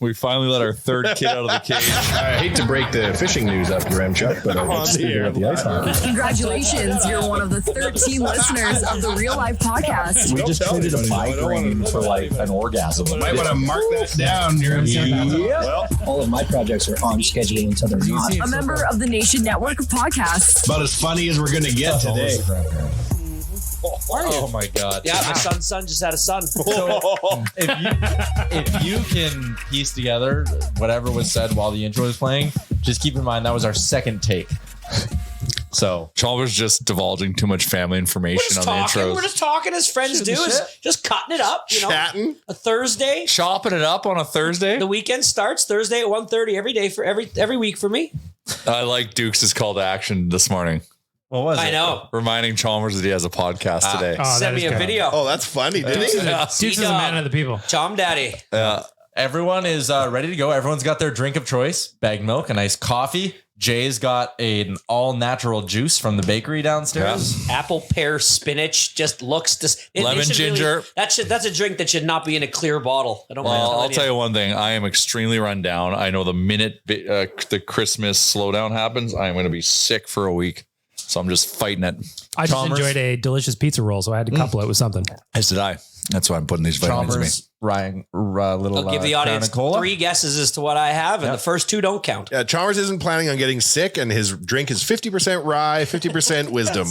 We finally let our third kid out of the cage. I hate to break the fishing news after Chuck, but I'm speaking of the ice hockey. Congratulations, you're one of the 13 listeners of the Real Life Podcast. We just traded a migraine for like an orgasm. Might want to mark that down. Well, all of my projects are on schedule until they're not. A member of the Nation Network of Podcasts. About as funny as we're going to get today. Oh my God. Yeah, my son's son just had a son. So if you can piece together whatever was said while the intro was playing, just keep in mind that was our second take. So Chalmers just divulging too much family information on the intros. We're just talking as friends do. Just cutting it up, you know. Chatting. A Thursday. Chopping it up on a Thursday. The weekend starts Thursday at 1:30 every day for every week for me. I like Duke's call to action this morning. what was it? I know. Reminding Chalmers that he has a podcast today. Send me a video. Oh, that's funny, didn't he? Dukes is a man of the people. Chom Daddy. Everyone is ready to go. Everyone's got their drink of choice: bagged milk, a nice coffee. Jay's got an all-natural juice from the bakery downstairs. Apple, pear, spinach. Just looks. Lemon ginger. Really, that's a drink that should not be in a clear bottle. I'll tell you one thing. I am extremely run down. I know the minute the Christmas slowdown happens, I'm going to be sick for a week. So I'm just fighting it. I just enjoyed a delicious pizza roll, so I had to couple it with something. As did I. That's why I'm putting these vitamins in me. Ryan, little. I'll give the audience cola. 3 guesses as to what I have, and the first 2 don't count. Yeah, Chalmers isn't planning on getting sick, and his drink is 50% rye, 50% wisdom.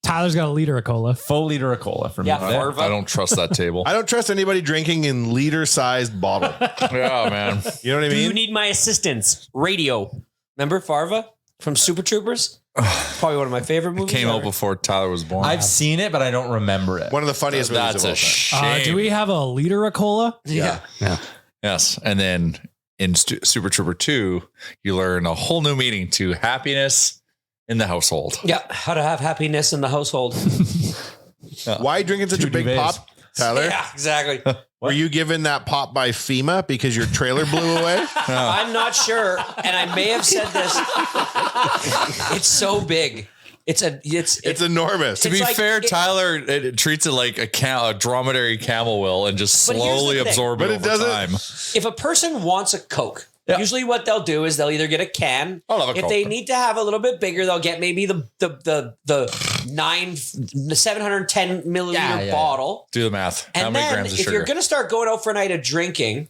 Tyler's got a liter of cola. Full liter of cola for me. Yeah, I don't trust that table. I don't trust anybody drinking in liter-sized bottle. Yeah, man. You know what I Do mean? you need my assistance? Radio. Remember Farva from Super Troopers? Probably one of my favorite movies. Came out ever. before Tyler was born. I've seen it, but I don't remember it. One of the funniest movies That's of all a time. shame. Do we have a liter of cola? Yeah. Yes. And then in Super Trooper 2, you learn a whole new meaning to happiness in the household. Yeah. How to have happiness in the household. Why are you drinking such a big pop, Tyler? Yeah, exactly. Were you given that pop by FEMA because your trailer blew away? I'm not sure, and I may have said this. It's so big. It's enormous. To be fair, Tyler it treats it like a dromedary camel will and just But here's the slowly thing. absorb But it it over doesn't- time. If a person wants a Coke, usually what they'll do is they'll either get a can. I'll have a if Coke. they need to have a little bit bigger, they'll get maybe the 710 milliliter bottle. Do the math. How And many then grams of if sugar? you're going to start going out for a night of drinking,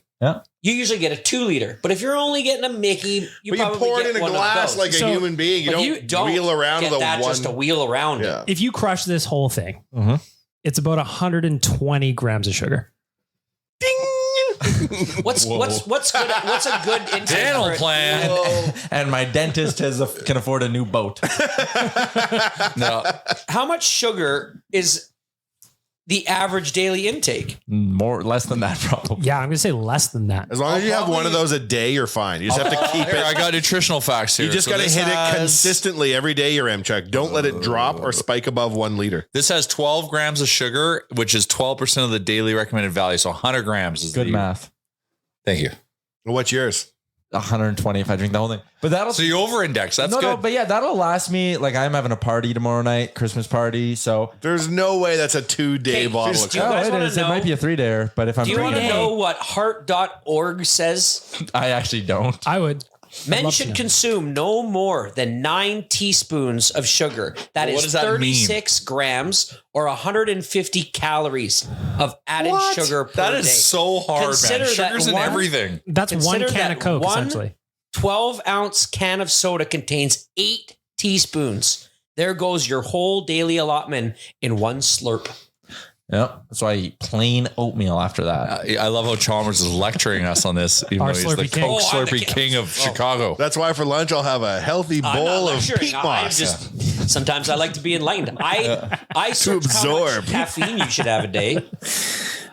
you usually get a 2 liter. But if you're only getting a Mickey, you But you probably pour it get in a one glass of those. like a human being. You don't wheel around get with a that one. just to wheel around it. If you crush this whole thing, it's about 120 grams of sugar. What's a good intake dental for it? plan? And my dentist can afford a new boat. No. How much sugar is the average daily intake? Less than that, probably. Yeah, I'm going to say less than that. As long as you have one of those a day, you're fine. You just have to keep Here, it. I got nutritional facts here. You just So got to this hit it has- consistently every day, your M-Check. Don't let it drop or spike above 1 liter. This has 12 grams of sugar, which is 12% of the daily recommended value. So 100 grams is Good the math. Thank you. What's yours? 120 if I drink the whole thing. But that'll So you over-index. That's no, good. but yeah, that'll last me. Like I'm having a party tomorrow night, Christmas party. So There's no way that's a 2-day bottle of do you Coke. guys it wanna is. It know- might be a 3-dayer, but if I'm Do you want to drinking, know what heart.org says? I actually don't. I would. Men love to should know. consume no more than 9 teaspoons of sugar. That What is does that 36 grams or 150 calories of added sugar per That is day. so hard, Consider man. that Sugar's in one- everything. That's one Consider can that of Coke, one essentially. 12-ounce can of soda contains 8 teaspoons. There goes your whole daily allotment in one slurp. Yep. That's why I eat plain oatmeal after that. I love how Chalmers is lecturing us on this, even Our though he's the Slurpee King. Coke Oh, I'm the Slurpee king. King of Chicago. That's why for lunch I'll have a healthy bowl of peat moss. Sometimes I like to be enlightened. I search how absorb. much caffeine you should have a day.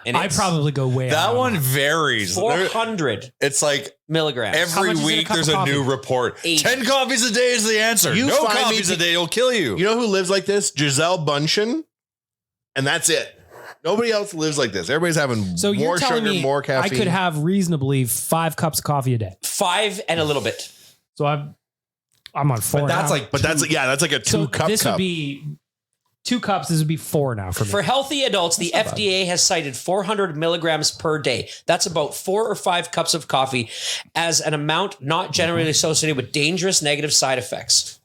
And I it's probably go way That out. one varies. 400 It's like milligrams. every much is in a week cup there's of a new coffee? report. 80. 10 coffees a day is the answer. You No find me coffees a day will kill you. You know who lives like this? Giselle Bundchen. And that's it. Nobody else lives like this. Everybody's having So you're more telling sugar, me more caffeine. I could have reasonably 5 cups of coffee a day. 5 and a little bit. So I'm on 4. But that's now. like, But that's like a so 2-cup this cup. would be 2 cups. This would be 4 now for me. For healthy adults, the FDA has cited 400 milligrams per day. That's about 4 or 5 cups of coffee as an amount not generally associated with dangerous negative side effects.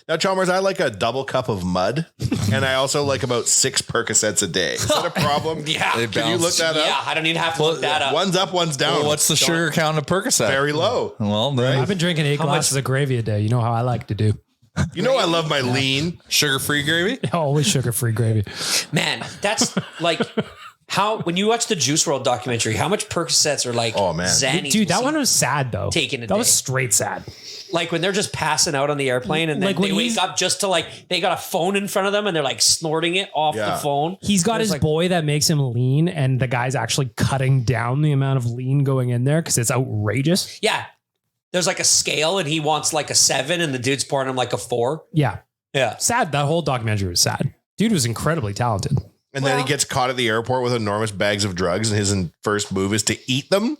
Now, Chalmers, I like a double cup of mud, and I also like about 6 Percocets a day. Is that a problem? Yeah. Can you look that up? Yeah, I don't even have to look that up. One's up, one's down. Well, what's the sugar count of Percocet? Very low. Well, then I've been drinking 8 glasses of gravy a day. You know how I like to do. You know I love my lean. sugar-free gravy? Always sugar-free gravy. Man, that's like how when you watch the Juice WRLD documentary, how much Percocets are like Oh, man. Xannies Dude, that will one was sad though. Taking a that was day. straight sad. like when they're just passing out on the airplane and then Like when they wake he's- up just to like they got a phone in front of them and they're like snorting it off Yeah. the phone. He's got There's his like- boy that makes him lean, and the guy's actually cutting down the amount of lean going in there because it's outrageous. Yeah. There's like a scale and he wants like a 7 and the dude's pouring him like a 4. Yeah. Yeah. Sad. That whole documentary was sad. Dude was incredibly talented. And then he gets caught at the airport with enormous bags of drugs, and his first move is to eat them.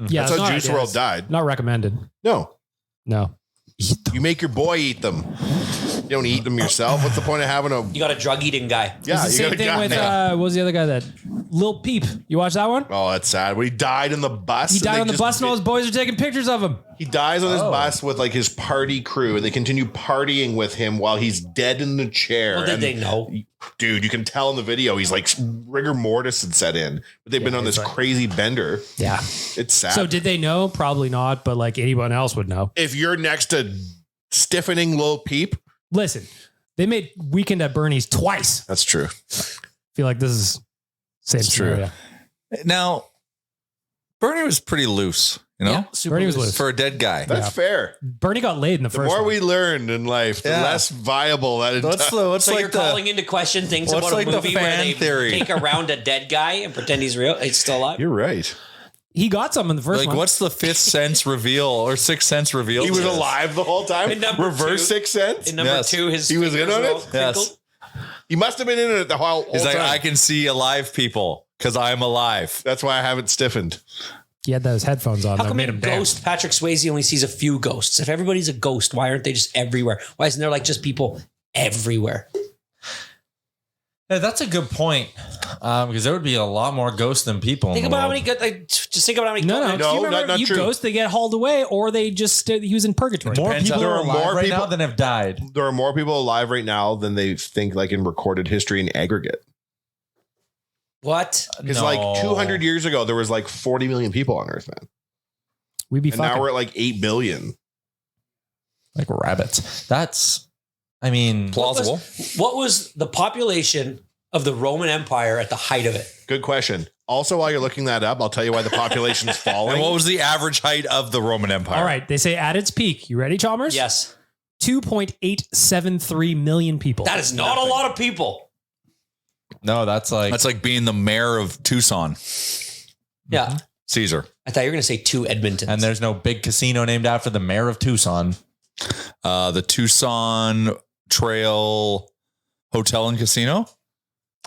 Yeah. That's it's how not- Juice yeah, WRLD it's died. Not recommended. No, No. you make your boy eat them. You don't eat them yourself. What's the point of having a? You got a drug eating guy. Yeah, It's the you same got a thing guy. with what was the other guy that Lil Peep? You watch that one? Oh, that's sad. When he died in the bus. He and died they on the just- bus and all his boys are taking pictures of him. He dies on his bus with like his party crew, and they continue partying with him while he's dead in the chair. Well, did And, they know? dude, you can tell in the video he's like rigor mortis had set in, but they've been on this crazy bender. Yeah. It's sad. So did they know? Probably not, but like anyone else would know. if you're next to stiffening Lil Peep, Listen, they made Weekend at Bernie's twice. that's true. Feel like this is same It's true. scenario. Now, Bernie was pretty loose, you know, Bernie was loose. for a dead guy. That's fair. Bernie got laid in the The first more one. we learn in life, the Yeah. less viable that What's the what's So like you're the calling into question things what's about like a the movie where fan they theory? take around a dead guy and pretend he's real. He's still alive. You're right. He got some in the first like one. what's the fifth sense reveal or sixth sense reveal? He was to this? alive the whole time. In number Reverse 2. Sixth Sense. In number Yes. 2, his He was in fingers on were it? all crinkled. Yes. He must have been in it the whole He's like, time. I can see alive people because I'm alive. That's why I haven't stiffened. He had those headphones on How that come made in him dance. Ghost, Patrick Swayze only sees a few ghosts? If everybody's a ghost, why aren't they just everywhere? Why isn't there like just people everywhere? Yeah, that's a good point. Because there would be a lot more ghosts than people. Think in the about how world. many good. Like, just think about how many. No, no, ghosts- No, you remember not you true. ghost, they get hauled away, or they just he was in purgatory. More Depends people on- are There are alive more right people- now than have died. There are more people alive right now than they think, like in recorded history in aggregate. What? Because No. like 200 years ago, there was like 40 million people on Earth, man. We'd be And now fucking. we're at like 8 billion. Like rabbits. That's, I mean, Plausible. What was the population of the Roman Empire at the height of it? Good question. Also, while you're looking that up, I'll tell you why the population's falling. And what was the average height of the Roman Empire? All right, they say at its peak. You ready, Chalmers? Yes, 2.873 million people. that is not a lot of people. no, that's like, That's like being the mayor of Tucson, Yeah, Caesar. I thought you were going to say 2 Edmontons. and there's no big casino named after the mayor of Tucson. The Tucson Trail Hotel and Casino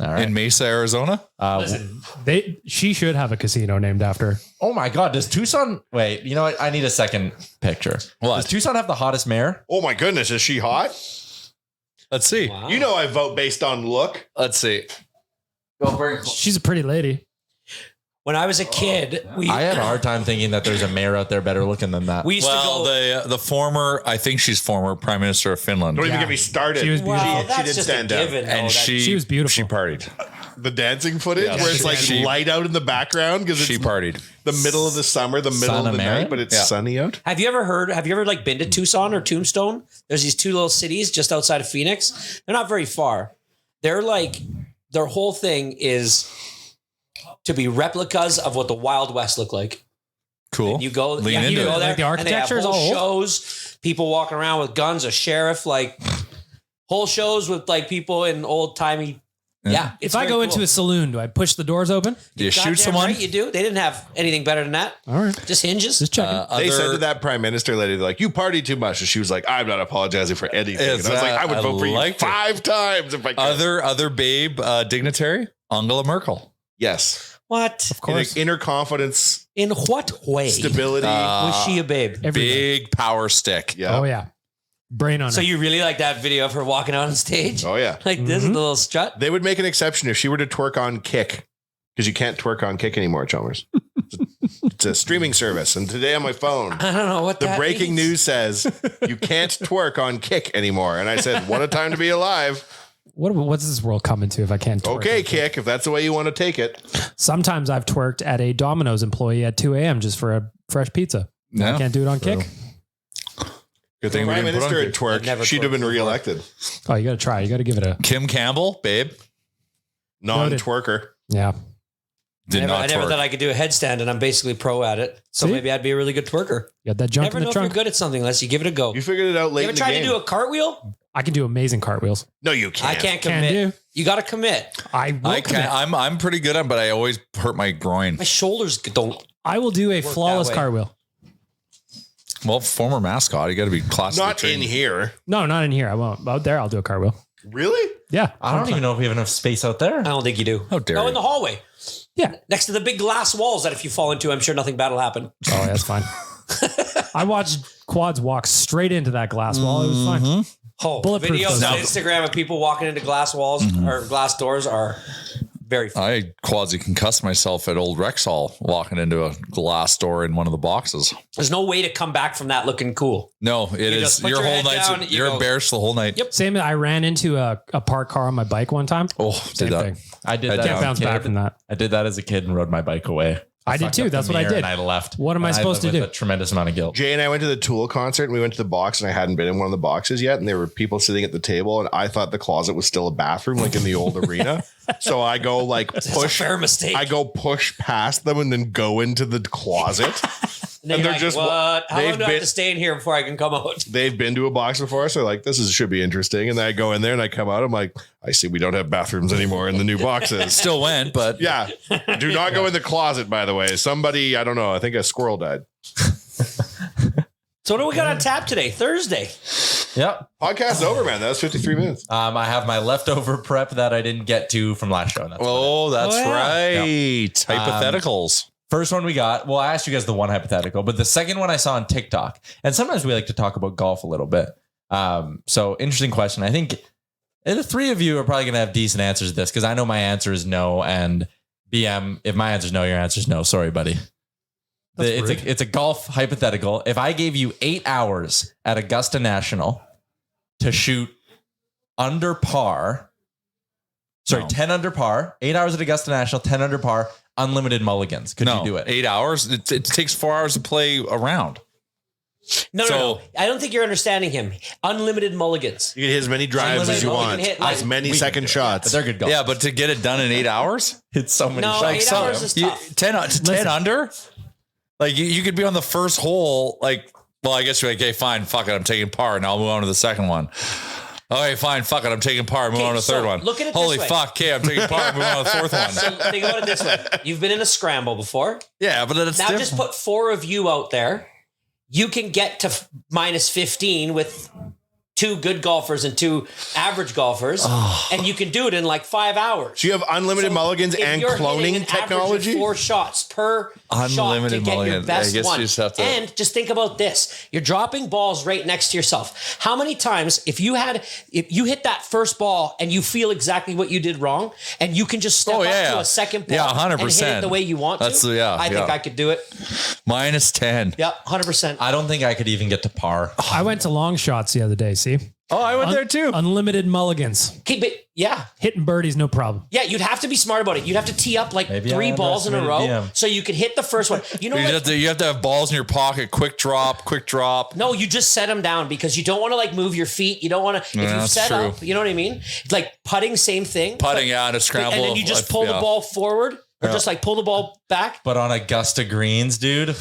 All right. in Mesa, Arizona. Listen, She should have a casino named after her. Oh my God. Does Tucson, wait, you know what? I need a second picture. What? Does Tucson have the hottest mayor? Oh my goodness, is she hot? Let's see. wow. You know I vote based on look. Let's see. She's a pretty lady. when I was a kid, I had a hard time thinking that there's a mayor out there better looking than that. we used Well, to go. the former, I think she's former Prime Minister of Finland, Don't even Yeah. get me started. She was Well, beautiful. She that's did just a stand out. given. though, and that- she was beautiful. She partied. The dancing footage Yeah, where it's like she- light out in the background because She it's partied. the middle of the summer, the middle Son of the of Mary? night, but it's Yeah. sunny out. Have you ever like been to Tucson or Tombstone? There's these 2 little cities just outside of Phoenix. They're not very far. They're like, their whole thing is to be replicas of what the Wild West looked like. Cool. You go, Lean yeah, you into go it. there, Like the and they have architecture is whole all old? shows, people walking around with guns, a sheriff, like whole shows with like people in old timey. Yeah. If I go into a saloon, do I push the doors open? Do you shoot Goddamn someone? right you do. They didn't have anything better than that. All right. Just hinges. Just checking. They said Other- to that prime minister lady, they're like, you party too much. And she was like, I'm not apologizing for anything. It's, And I was like, I would I vote for you liked it. 5 times if I could. other babe dignitary, Angela Merkel. Yes. What? of course. Inner confidence, In what way stability. was she a babe? Everybody. Big power stick. yeah. Oh, yeah. Brain on her. So you really like that video of her walking out on stage? Oh yeah. Like this is the little strut. They would make an exception if she were to twerk on Kick, because you can't twerk on Kick anymore, Chalmers. It's a streaming service, and today on my phone, I don't know what the that breaking means. news says you can't twerk on Kick anymore. And I said, "What a time to be alive!" What's this world coming to if I can't twerk? Okay, Kick, if that's the way you want to take it. Sometimes I've twerked at a Domino's employee at 2 a.m. just for a fresh pizza. Yeah. I can't do it on Kick. Good thing we Prime didn't put Minister on had I've never twerked, she'd have been twerked before. reelected. Oh, you got to try. You got to give it a Kim Campbell, babe. Non-twerker. yeah. Did I not never twerk. thought I could do a headstand, and I'm basically pro at it. So See? maybe I'd be a really good twerker. You got that junk Never in know the if you're trunk. good at something unless you give it a go. You figured it out late You ever in the tried game. to do a cartwheel? I can do amazing cartwheels. No, you can't. I can't Can commit. do. You got to commit. I will I commit. can. I'm pretty good at, it, but I always hurt my groin. My shoulders don't. I will do a that flawless way. cartwheel. Well, former mascot, you got to be classically Not in trained. here. No, not in here. I won't. Out there, I'll do a cartwheel. Really? Yeah. I don't even know if we have enough space out there. I don't think you do. How dare Oh, you. in the hallway. Yeah. Next to the big glass walls that if you fall into, I'm sure nothing bad will happen. Oh, yeah, that's fine. I watched quads walk straight into that glass wall. It was fine. Oh, Bulletproof videos those on out. Instagram of people walking into glass walls or glass doors are very fun. I quasi concussed myself at old Rexall walking into a glass door in one of the boxes. There's no way to come back from that looking cool. No, it is just put your your whole head night. down, you You're go- embarrassed the whole night. Yep. Same. I ran into a parked car on my bike one time. Oh, Same did that. thing. I did I that. can't as a Bounce kid. back from that. I did that as a kid and rode my bike away. I did fucked too. up That's the what I mirror did. And I left. What am I And supposed to lived do? with a tremendous amount of guilt. Jay and I went to the Tool concert and we went to the box and I hadn't been in one of the boxes yet. And there were people sitting at the table and I thought the closet was still a bathroom, like in the old arena. So I go like It's a push. fair mistake. I go push past them and then go into the closet. and then and you're they're like, just- what? How they've long do I have been- to stay in here before I can come out? They've been to a box before, so they're like, should be interesting. And then I go in there and I come out. I'm like, I see we don't have bathrooms anymore in the new boxes. Still went, but Yeah. Do not go in the closet, by the way. Somebody, I don't know, I think a squirrel died. So what do we got on tap today? Thursday. Yep. Podcast's over, man. That was 53 minutes. I have my leftover prep that I didn't get to from last show. And that's oh, that's Oh, yeah. right. Hypotheticals. First one we got. Well, I asked you guys the one hypothetical, but the second one I saw on TikTok. And sometimes we like to talk about golf a little bit. So interesting question. I think the three of you are probably going to have decent answers to this because I know my answer is no. And BM, if my answer is no, your answer is no. Sorry, buddy. It's a golf hypothetical. If I gave you 8 hours at Augusta National to shoot under par, sorry, No. 10 under par, 8 hours at Augusta National, 10 under par, unlimited mulligans. Could you do it? 8 hours. It takes 4 hours to play a round. No. I don't think you're understanding him. Unlimited mulligans. You can hit as many drives as you Unlimited. want, You can hit, like- as many We second can do it. shots. But they're good golf. Yeah, but to get it done in 8 hours, It's so many No, shots. 8 hours is tough. 10 under. Like you could be on the first hole. Like, well, I guess you're like, okay, fine, fuck it, I'm taking par, and I'll move on to the second one. Okay, fine, fuck it, I'm taking par, move Okay, on to the third so one. look at it Holy this way. fuck, okay, I'm taking par, move on to the fourth one. So think about it this way. You've been in a scramble before. Yeah, but then it's Now different. just put 4 of you out there. You can get to minus 15 with 2 good golfers and 2 average golfers, and you can do it in like 5 hours. So you have unlimited So mulligans if and you're hitting cloning an average of technology? 4 shots per Unlimited shot to get your mulligan. I best guess you one. just have to- And just think about this: you're dropping balls right next to yourself. How many times, if you hit that first ball and you feel exactly what you did wrong, and you can just step up to a second ball, Yeah, and hit 100%. it the way you want That's to? yeah. I think I could do it. minus 10. Yep, 100%. I don't think I could even get to par. I went to long shots the other day. See, Oh, I went there too. unlimited mulligans, Keep it, yeah. hitting birdies, no problem. Yeah, you'd have to be smart about it. You'd have to tee up like Maybe 3 I balls in a row underestimated so you could hit the first one. You know You what? have to have balls in your pocket. Quick drop. No, you just set them down because you don't want to like move your feet. You don't want to. If Yeah, you that's set true. up, you know what I mean? It's like putting, same thing. Putting out a scramble. And then you just pull the ball forward or just like pull the ball back. But on Augusta greens, dude,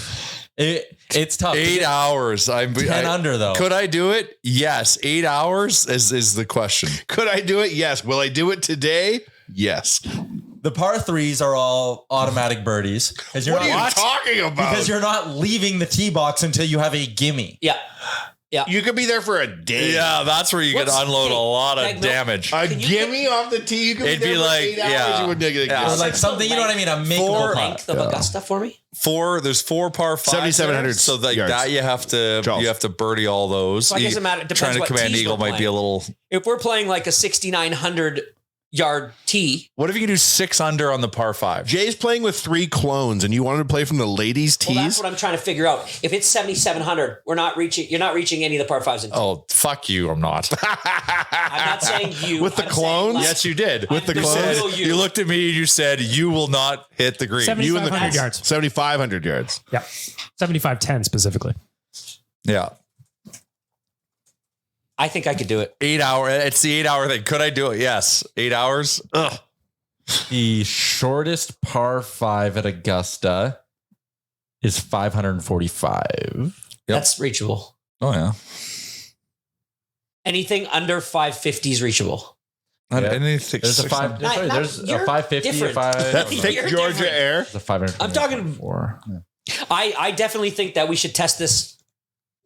it's tough. 8 hours. 10 under though. Could I do it? Yes. 8 hours is the question. Could I do it? Yes. Will I do it today? Yes. The par threes are all automatic birdies. What What are you talking about? Because you're not leaving the tee box until you have a gimme. Yeah. You could be there for a day. Yeah, that's where you could What's- unload a lot of Like, damage. A Can you gimme off the tee. You could It'd be there be for like, 8 hours. yeah. You wouldn't get a Yeah. Or gimme. like something, you know what I mean? A makeable putt. Length of Augusta for me. there's four par fives. 7,700 So like yards. that you have to birdie all those. So I guess it depends Trying to what command tees eagle we're might be a playing. little. If we're playing like a 6,900 yard tee, What if you can do 6 under on the par 5? Jay's playing with 3 clones, and you wanted to play from the ladies' well, that's tees. what I'm trying to figure out. If it's 7,700, you're not reaching any of the par fives. And Oh, fuck you. I'm not. I'm not saying you. With the I'm saying, clones? like, Yes, you did. With the you clones? said- you looked at me and you said, you will not hit the green. You and the 7,500 yards. 7,500 yards. Yeah. 75-10 specifically. Yeah. I think I could do it. 8 hour. It's the 8 hour thing. Could I do it? Yes. 8 hours. Ugh. The shortest par 5 at Augusta is 545. That's reachable. Oh, yeah. Anything under 550 is reachable. I Yeah. didn't think There's a 600. five. Not- Sorry, not- there's a you're 550. different. That You're thick Georgia different. air. There's a 500. I'm talking- I definitely think that we should test this.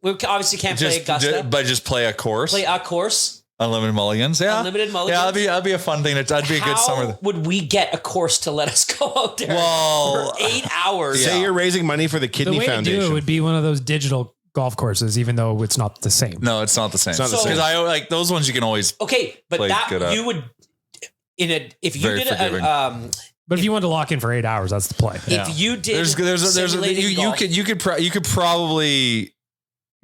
We obviously can't play Augusta. But just play a course. Play a course. Unlimited mulligans. Yeah. Unlimited mulligans. Yeah, that'd be a fun thing. That'd be a good summer. How would we get a course to let us go out there Well, for 8 hours? Say you're raising money for the The Kidney way to do Foundation. it would be one of those digital golf courses, even though it's not the same. No, it's not the same. It's not the same. Because I like those ones you can always. Okay, but Play that good at. you would if you Very did forgiving. But if you want to lock in for 8 hours, that's the play. if you did There's simulated you golf, could probably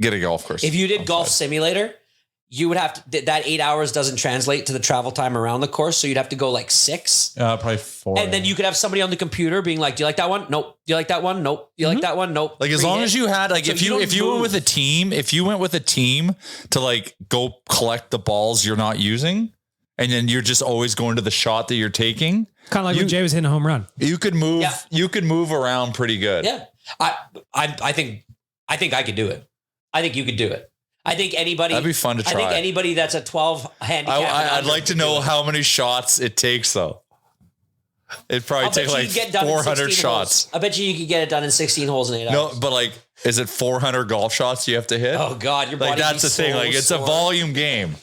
get a golf course. if you did golf simulator, you would have to that 8 hours doesn't translate to the travel time around the course, so you'd have to go like 6. Probably 4. And then you could have somebody on the computer being like, "Do you like that one? Nope. Do you like that one? Nope. Do you like that one? Nope." Like as Free long hit. as you had like So if you don't went move. with a team, if you went with a team to like go collect the balls you're not using, and then you're just always going to the shot that you're taking, Kind of like when Jay was hitting a home run. you could move. Yeah. You could move around pretty good. Yeah, I think I could do it. I think you could do it. I think anybody. That'd be fun to I think try. anybody that's a 12 handicap. and I'd under like to could know do it. how many shots it takes though. It'd probably I'll bet take you like could get done in 400 16 shots. holes. I bet you could get it done in 16 holes in 8 No, hours. but like, is it 400 golf shots you have to hit? Oh God, your like body that's the thing. Like it's a volume game.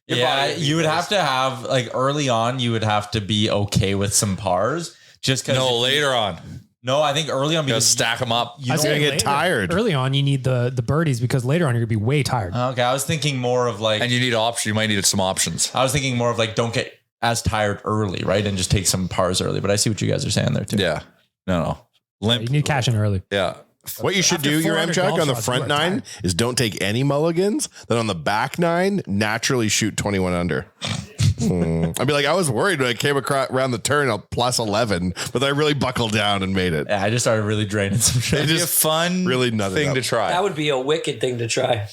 Your Yeah, body would be you would pissed. have to have like early on. You would have to be okay with some pars, just because. No, later on, No, I think early on you gotta because stack them up. you I don't say gonna get later. tired. Early on, you need the birdies because later on, you're going to be way tired. Okay, I was thinking more of like. And you need options. You might need some options. I was thinking more of like don't get as tired early, right, and just take some pars early. But I see what you guys are saying there too. Yeah. No. You Limp. need cash in early. Yeah. What you should After do, your 400 Amtrak golf on the shots, front you are 9 tired. is don't take any mulligans. Then on the back 9, naturally shoot 21 under. I'd be like, I was worried when I came across around the turn, plus 11, but I really buckled down and made it. Yeah, I just started really draining some shit. It'd be a fun really nutted thing up. to try. That would be a wicked thing to try.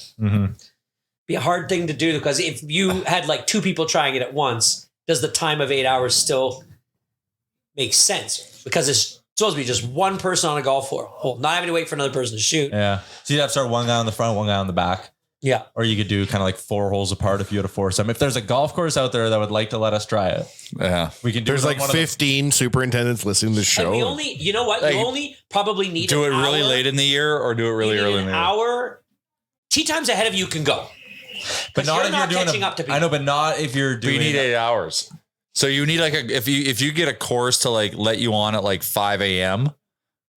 Be a hard thing to do because if you had like 2 people trying it at once, does the time of 8 hours still make sense? Because it's supposed to be just one person on a golf hole, not having to wait for another person to shoot. Yeah, so you'd have to start one guy on the front, one guy on the back. Yeah. Or you could do kind of like 4 holes apart if you had a foursome. If there's a golf course out there that would like to let us try it, Yeah. we can do There's it on like one of the- 15 superintendents listening to the And show. we only, you know what? Like, You only probably need Do it an really hour. late in the year or do it really You need early in an the year? hour. Tee times ahead of you can go. but not you're if not you're doing catching up to people. I know, but not if you're But doing. you need 8 hours. So you need like if you get a course to like let you on at like 5 a.m.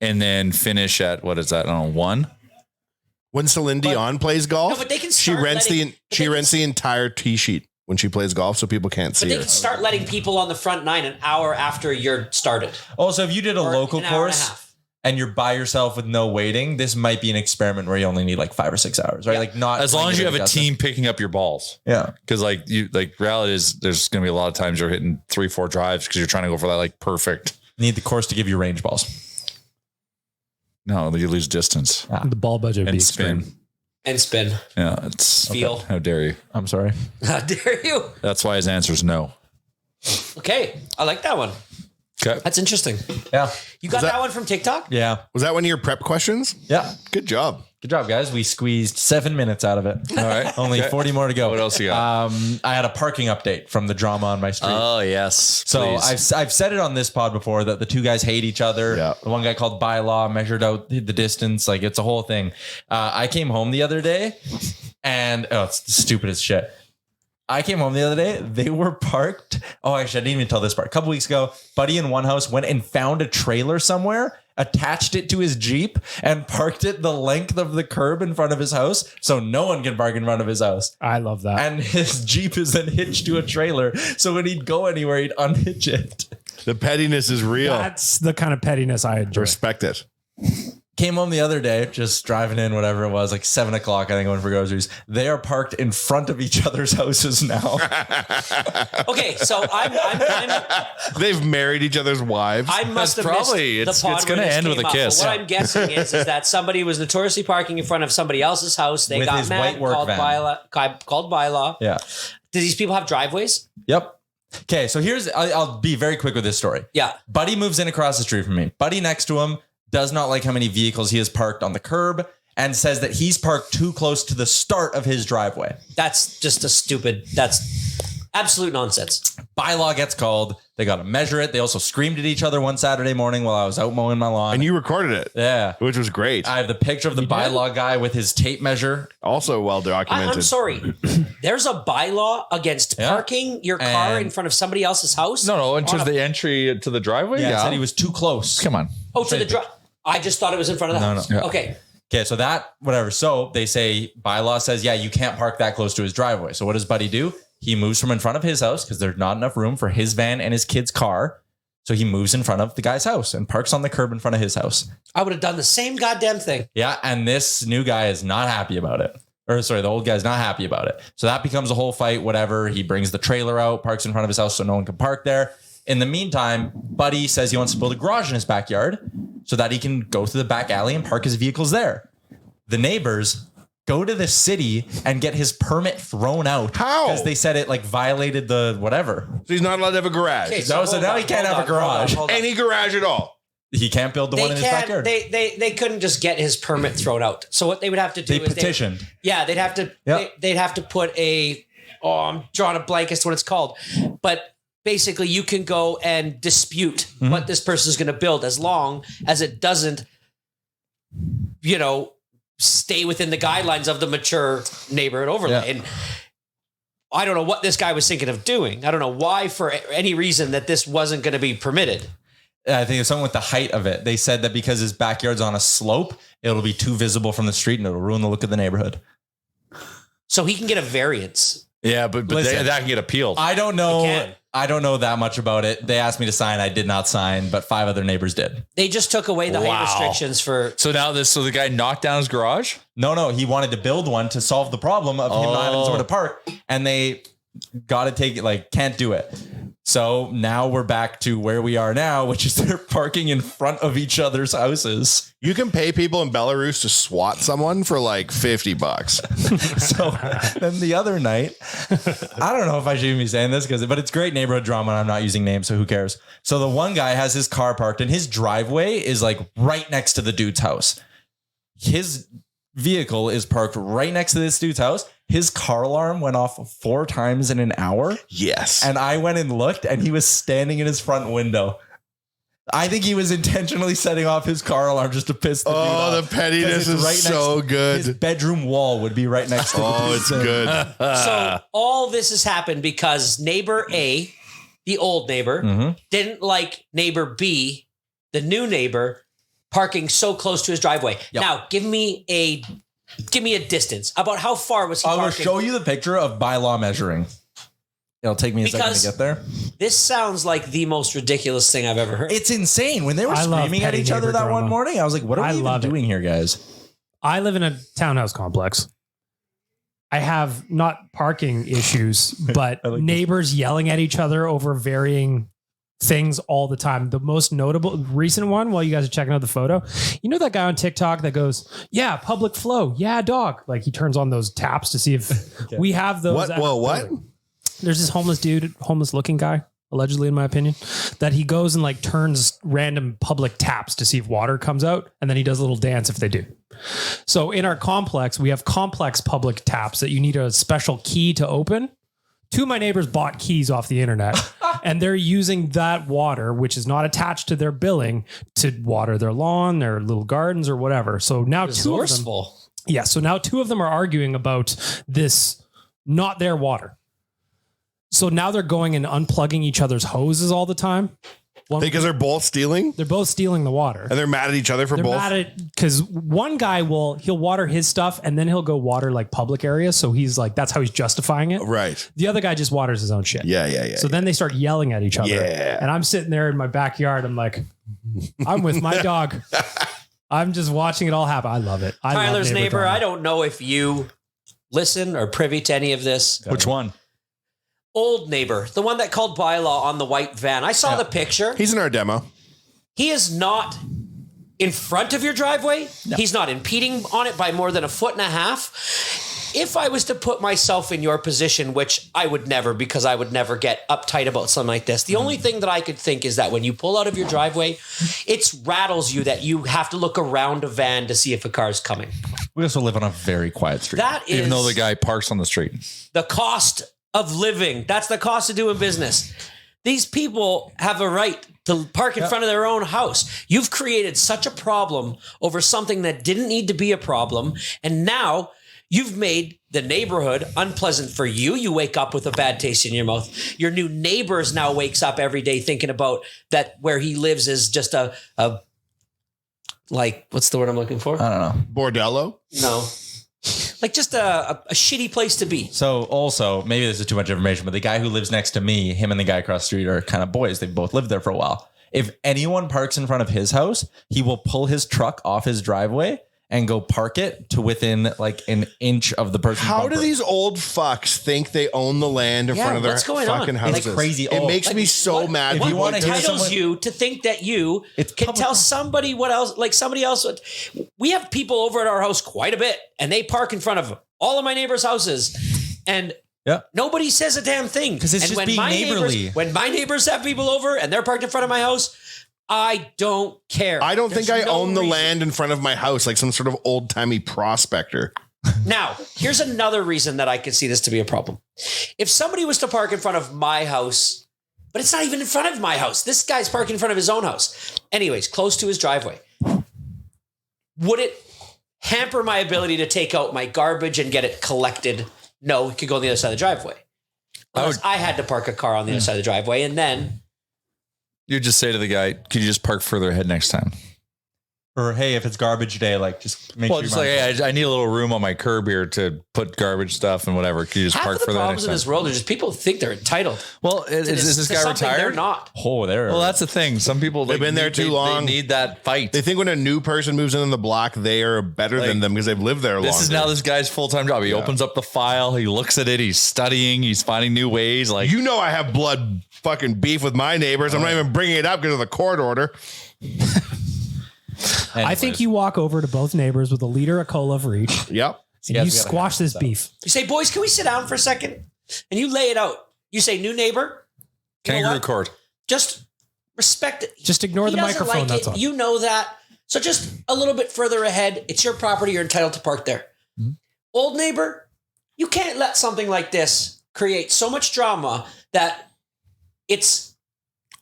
and then finish at what is that? I don't know, 1. When Celine Dion plays golf, No, but they can she start rents letting- but they the entire tee sheet when she plays golf, so people can't But see they her. can start letting people on the front 9 an hour after you're started. Also, if you did a Or local an hour and a course half. and you're by yourself with no waiting, this might be an experiment where you only need like 5 or 6 hours, right? Yeah. Like not As long playing as it you at have a Augusta. team picking up your balls. Yeah. Because reality is there's gonna be a lot of times you're hitting 3-4 drives because you're trying to go for that like perfect. Need the course to give you range balls. No, you lose distance The ball budget would be and spin. extreme. And spin. Yeah, it's Feel. How dare you? I'm sorry. How dare you? That's why his answer is no. Okay. I like that one. Okay. That's interesting. Yeah. You got that- that one from TikTok? Yeah. Was that one of your prep questions? Yeah. Good job. Good job, guys. We squeezed 7 minutes out of it. All right. Only Okay. 40 more to go. What else you got? I had a parking update from the drama on my street. Oh yes. So please. I've said it on this pod before that the 2 guys hate each other. Yeah. The one guy called by law, measured out the distance. Like it's a whole thing. I came home the other day and it's stupid as shit. I came home the other day. They were parked. Oh, actually, I didn't even tell this part. A couple weeks ago, buddy in one house went and found a trailer somewhere attached it to his Jeep, and parked it the length of the curb in front of his house so no one can park in front of his house. I love that. And his Jeep is then hitched to a trailer. So when he'd go anywhere, he'd unhitch it. The pettiness is real. That's the kind of pettiness I enjoy. Respect it. Came home the other day, just driving in, whatever it was, like 7 o'clock, I think, going for groceries. They are parked in front of each other's houses now. Okay, so I'm They've married each other's wives. I must have probably- missed the it's pod gonna when this end with came a up. kiss. But what I'm guessing is that somebody was notoriously parking in front of somebody else's house. They With got his mad, white work called van. bylaw. Yeah. Do these people have driveways? Yep. Okay, so I'll be very quick with this story. Yeah. Buddy moves in across the street from me. Buddy next to him does not like how many vehicles he has parked on the curb and says that he's parked too close to the start of his driveway. That's just that's absolute nonsense. Bylaw gets called. They got to measure it. They also screamed at each other one Saturday morning while I was out mowing my lawn. And you recorded it. Yeah. Which was great. I have the picture of the bylaw guy with his tape measure. Also well documented. I'm sorry. There's a bylaw against parking your car in front of somebody else's house. No, into the entry to the driveway. Yeah, it said he was too close. Come on. Oh, to the drive. I just thought it was in front of the house. Yeah. Okay. Okay, so that, whatever. So they say, bylaw says, yeah, you can't park that close to his driveway. So what does Buddy do? He moves from in front of his house because there's not enough room for his van and his kid's car. So he moves in front of the guy's house and parks on the curb in front of his house. I would have done the same goddamn thing. Yeah, and this new guy is not happy about it. Or sorry, the old guy's not happy about it. So that becomes a whole fight, whatever. He brings the trailer out, parks in front of his house so no one can park there. In the meantime, Buddy says he wants to build a garage in his backyard so that he can go through the back alley and park his vehicles there. The neighbors go to the city and get his permit thrown out. How? Because they said it like violated the whatever. So he's not allowed to have a garage. Okay, So hold now on, he can't hold have a on, hold on, garage. hold on. Any garage at all. He can't build the one in his backyard. They couldn't just get his permit thrown out. So what they would have to do They is petitioned. they'd have to Yep. they'd have to put I'm drawing a blank as to what it's called, but basically you can go and dispute what this person is going to build as long as it doesn't, stay within the guidelines of the mature neighborhood overlay. Yeah. And I don't know what this guy was thinking of doing. I don't know why, for any reason, that this wasn't going to be permitted. I think it's something with the height of it. They said that because his backyard's on a slope, it'll be too visible from the street and it'll ruin the look of the neighborhood. So he can get a variance. Yeah, but Listen, that can get appealed. I don't know. They can. I don't know that much about it. They asked me to sign. I did not sign, but 5 other neighbors did. They just took away the height restrictions for. So now so the guy knocked down his garage? No, he wanted to build one to solve the problem of him not having somewhere to park, and they got to take it, can't do it. So now we're back to where we are now, which is they're parking in front of each other's houses. You can pay people in Belarus to swat someone for like $50. So then the other night, I don't know if I should even be saying this but it's great neighborhood drama and I'm not using names, so who cares? So the one guy has his car parked and his driveway is like right next to the dude's house. His vehicle is parked right next to this dude's house. His car alarm went off 4 times in an hour. Yes. And I went and looked and he was standing in his front window. I think he was intentionally setting off his car alarm just to piss the dude off. Oh, the pettiness is so good. His bedroom wall would be right next to Oh, the it's good. So all this has happened because neighbor A, the old neighbor, didn't like neighbor B, the new neighbor, parking so close to his driveway. Yep. Now, give me a distance. About how far was he I will parking? show you the picture of bylaw measuring. It'll take me a second Because- to get there. This sounds like the most ridiculous thing I've ever heard. It's insane. When they were I love screaming at petty each other neighbor that drama. one morning, I was like, what are I we even love it. doing here, guys? I live in a townhouse complex. I have not parking issues, but I like this. neighbors yelling at each other over varying things all the time. The most notable recent one, while you guys are checking out the photo, you know that guy on TikTok that goes, "Yeah, public flow, yeah, dog." Like he turns on those taps to see if we have those. What? at Whoa, the what? building. There's this homeless looking guy, allegedly in my opinion, that he goes and like turns random public taps to see if water comes out, and then he does a little dance if they do. So in our complex, we have complex public taps that you need a special key to open. 2 of my neighbors bought keys off the internet and they're using that water, which is not attached to their billing, to water their lawn, their little gardens or whatever. So now 2 of them, Resourceful. yeah. So now 2 of them are arguing about this, not their water. So now they're going and unplugging each other's hoses all the time. Because they're both stealing They're both stealing the water. and they're mad at each other for They're both. mad at because one guy he'll water his stuff and then he'll go water like public areas. So he's like, that's how he's justifying it. Right. The other guy just waters his own shit. Yeah. So then they start yelling at each other. Yeah. And I'm sitting there in my backyard. I'm like, I'm with my dog. I'm just watching it all happen. I love it. Tyler's love neighbor. drama. I don't know if you listen or privy to any of this. Which one? Old neighbor, the one that called bylaw on the white van. I saw the picture. He's in our demo. He is not in front of your driveway. No. He's not impeding on it by more than 1.5 feet. If I was to put myself in your position, which I would never, because I would never get uptight about something like this. The only thing that I could think is that when you pull out of your driveway, it rattles you that you have to look around a van to see if a car's coming. We also live on a very quiet street. That is Even though the guy parks on the street. the cost of living. That's the cost of doing business. These people have a right to park in front of their own house. You've created such a problem over something that didn't need to be a problem. And now you've made the neighborhood unpleasant for you. You wake up with a bad taste in your mouth. Your new neighbors now wakes up every day thinking about that where he lives is just a like, what's the word I'm looking for? I don't know. Bordello? No. Like just a shitty place to be. So also, maybe this is too much information, but the guy who lives next to me, him and the guy across the street are kind of boys. They've both lived there for a while. If anyone parks in front of his house, he will pull his truck off his driveway and go park it to within like an inch of the person's How bumper. do these old fucks think they own the land in Yeah, front of their what's going fucking on? houses? It's crazy It old. makes me so what- mad. if when you wanna people hear tell- Entitles you to think that you It's can public- tell somebody what else, like somebody else. We have people over at our house quite a bit, and they park in front of all of my neighbors' houses, and Yeah. nobody says a damn thing. 'Cause it's And just when being my neighborly. neighbors, when my neighbors have people over and they're parked in front of my house, I don't care. I don't think I There's no own the reason. land in front of my house like some sort of old timey prospector. Now, here's another reason that I could see this to be a problem. If somebody was to park in front of my house, but it's not even in front of my house. This guy's parking in front of his own house. Anyways, close to his driveway. Would it hamper my ability to take out my garbage and get it collected? No, it could go on the other side of the driveway. Unless I had to park a car on the other side of the driveway, and then You just say to the guy, could you just park further ahead next time? Or hey, if it's garbage day, like just make Well, sure just you're like, mindful. hey, I need a little room on my curb here to put garbage stuff and whatever. Could you just half park of the further problems next in this time? world are just people think they're entitled. Well, is this to guy something retired? They're not. Oh, there. Well, that's the thing. Some people They've been there too long. They need that fight. They think when a new person moves in the block, they are better than them because they've lived there longer. This is now this guy's full-time job. He opens up the file. He looks at it. He's studying. He's finding new ways. Like, You know I have blood fucking beef with my neighbors. I'm not even bringing it up because of the court order. I think you walk over to both neighbors with a liter of cola for each, Yep. and you squash this beef. You say, boys, can we sit down for a second? And you lay it out. You say, new neighbor, you know kangaroo what? court. Just respect it. Just ignore He the doesn't microphone. like That's it. all. You know that. So just a little bit further ahead, it's your property. You're entitled to park there. Mm-hmm. Old neighbor, you can't let something like this create so much drama that it's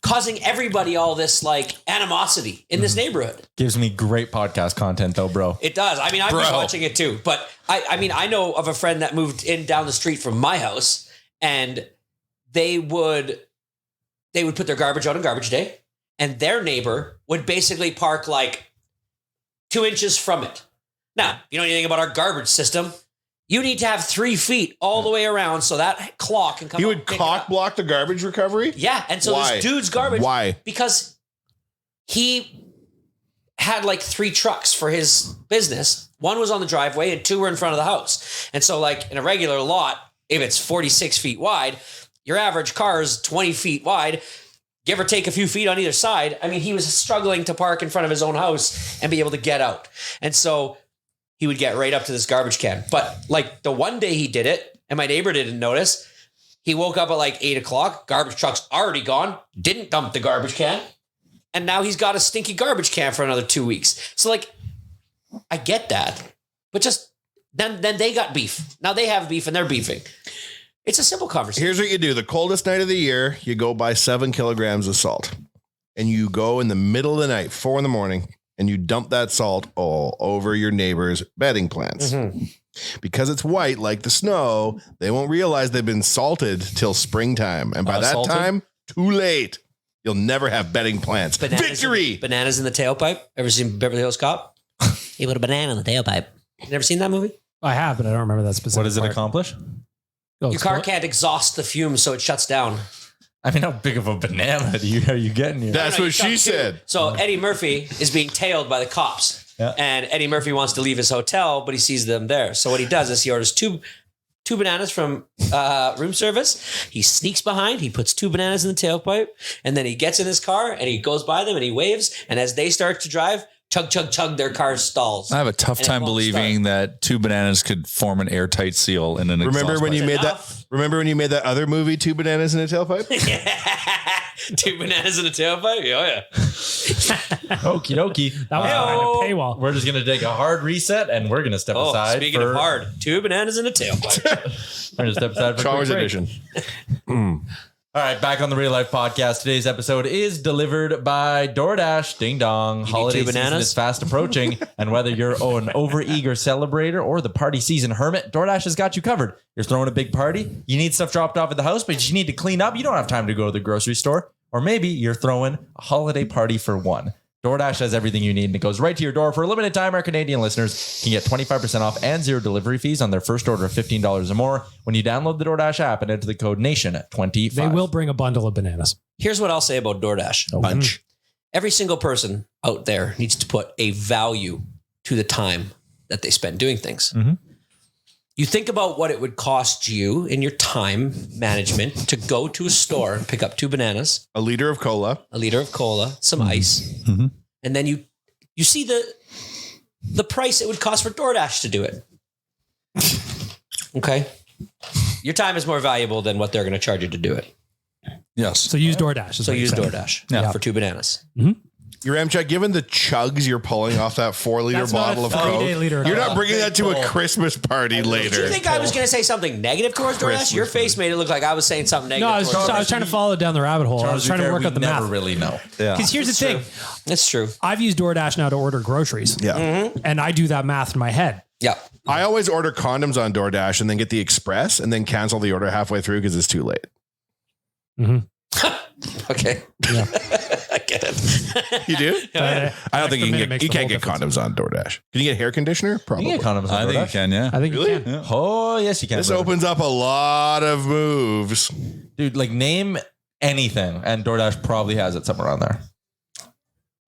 causing everybody all this like animosity in Mm-hmm. this neighborhood. Gives me great podcast content though, bro. It does. I mean, I've been watching it too, but I mean, I know of a friend that moved in down the street from my house, and they would put their garbage out on garbage day, and their neighbor would basically park like 2 inches from it. Now, you know anything about our garbage system? You need to have 3 feet all the way around so that clock can come. He out would and pick it cock up. block the garbage recovery? Yeah, and so Why? this dude's garbage. Why? Because he had like 3 trucks for his business. One was on the driveway and 2 were in front of the house. And so like in a regular lot, if it's 46 feet wide, your average car is 20 feet wide, give or take a few feet on either side. I mean, he was struggling to park in front of his own house and be able to get out. And so he would get right up to this garbage can. But like the one day he did it and my neighbor didn't notice, he woke up at like 8 o'clock, garbage truck's already gone, didn't dump the garbage can. And now he's got a stinky garbage can for another 2 weeks. So like, I get that, but just then they got beef. Now they have beef and they're beefing. It's a simple conversation. Here's what you do. The coldest night of the year, you go buy 7 kilograms of salt. And you go in the middle of the night, 4 a.m, and you dump that salt all over your neighbor's bedding plants. Mm-hmm. Because it's white like the snow, they won't realize they've been salted till springtime. And by that Salted? time, too late. You'll never have betting plans. Victory! Bananas in the tailpipe. Ever seen Beverly Hills Cop? He put a banana in the tailpipe. You never seen that movie? I have, but I don't remember that specific. What does it part. accomplish? Oh, Your car can't exhaust the fumes, so it shuts down. I mean, how big of a banana are you getting here? That's No, what you she shut said. two. So Eddie Murphy is being tailed by the cops. Yeah. And Eddie Murphy wants to leave his hotel, but he sees them there. So what he does is he orders two bananas from room service. He sneaks behind. He puts 2 bananas in the tailpipe. And then he gets in his car and he goes by them and he waves. And as they start to drive, chug, chug, chug, their car stalls. I have a tough And it time won't believing that 2 bananas could form an airtight seal in an Remember exhaust when you pipe. made enough. that? Remember when you made that other movie, 2 bananas in a tailpipe? 2 bananas in a tailpipe? Oh, yeah. Okie dokie. That was behind a paywall. We're just going to take a hard reset and we're going to step aside. Speaking of hard, 2 bananas in a tailpipe. We're going to step aside for a Chalmers quick break. edition. All right, back on the Real Life Podcast. Today's episode is delivered by DoorDash. Ding dong. Holiday 2 season bananas? is fast approaching. And whether you're an overeager celebrator or the party season hermit, DoorDash has got you covered. You're throwing a big party. You need stuff dropped off at the house, but you need to clean up. You don't have time to go to the grocery store. Or maybe you're throwing a holiday party for one. DoorDash has everything you need, and it goes right to your door. For a limited time, our Canadian listeners can get 25% off and 0 delivery fees on their first order of $15 or more when you download the DoorDash app and enter the code NATION25. They will bring a bundle of bananas. Here's what I'll say about DoorDash. Bunch. Every single person out there needs to put a value to the time that they spend doing things. Mhm. You think about what it would cost you in your time management to go to a store and pick up 2 bananas, A liter of cola. a liter of cola, some ice, Mhm. and then you see the price it would cost for DoorDash to do it. Okay, your time is more valuable than what they're going to charge you to do it. Yes. So use DoorDash. is So what you're use saying. DoorDash Yeah. for 2 bananas. Your Amtrak, given the chugs you're pulling off that 4-liter That's not bottle a of 30-day Coke, liter of you're Coke. not bringing that to a Christmas party Do you later. think I was going to say something negative towards DoorDash? Your face made it look like I was saying something negative. No, I towards was trying to follow down the rabbit hole. I was trying to work out the never math. really know. Yeah. Because here's the thing. It's true. I've used DoorDash now to order groceries. Yeah. And I do that math in my head. Yeah. I always order condoms on DoorDash and then get the express and then cancel the order halfway through because it's too late. Okay. Yeah. I get it. You do? But I don't think you minute can makes get, you the can't whole get difference. condoms on DoorDash. Can you get hair conditioner? Probably. You can get condoms on I think you DoorDash. can, yeah. I think Really? you can. Oh, yes, you can. This brother. opens up a lot of moves. Dude, like name anything, and DoorDash probably has it somewhere on there.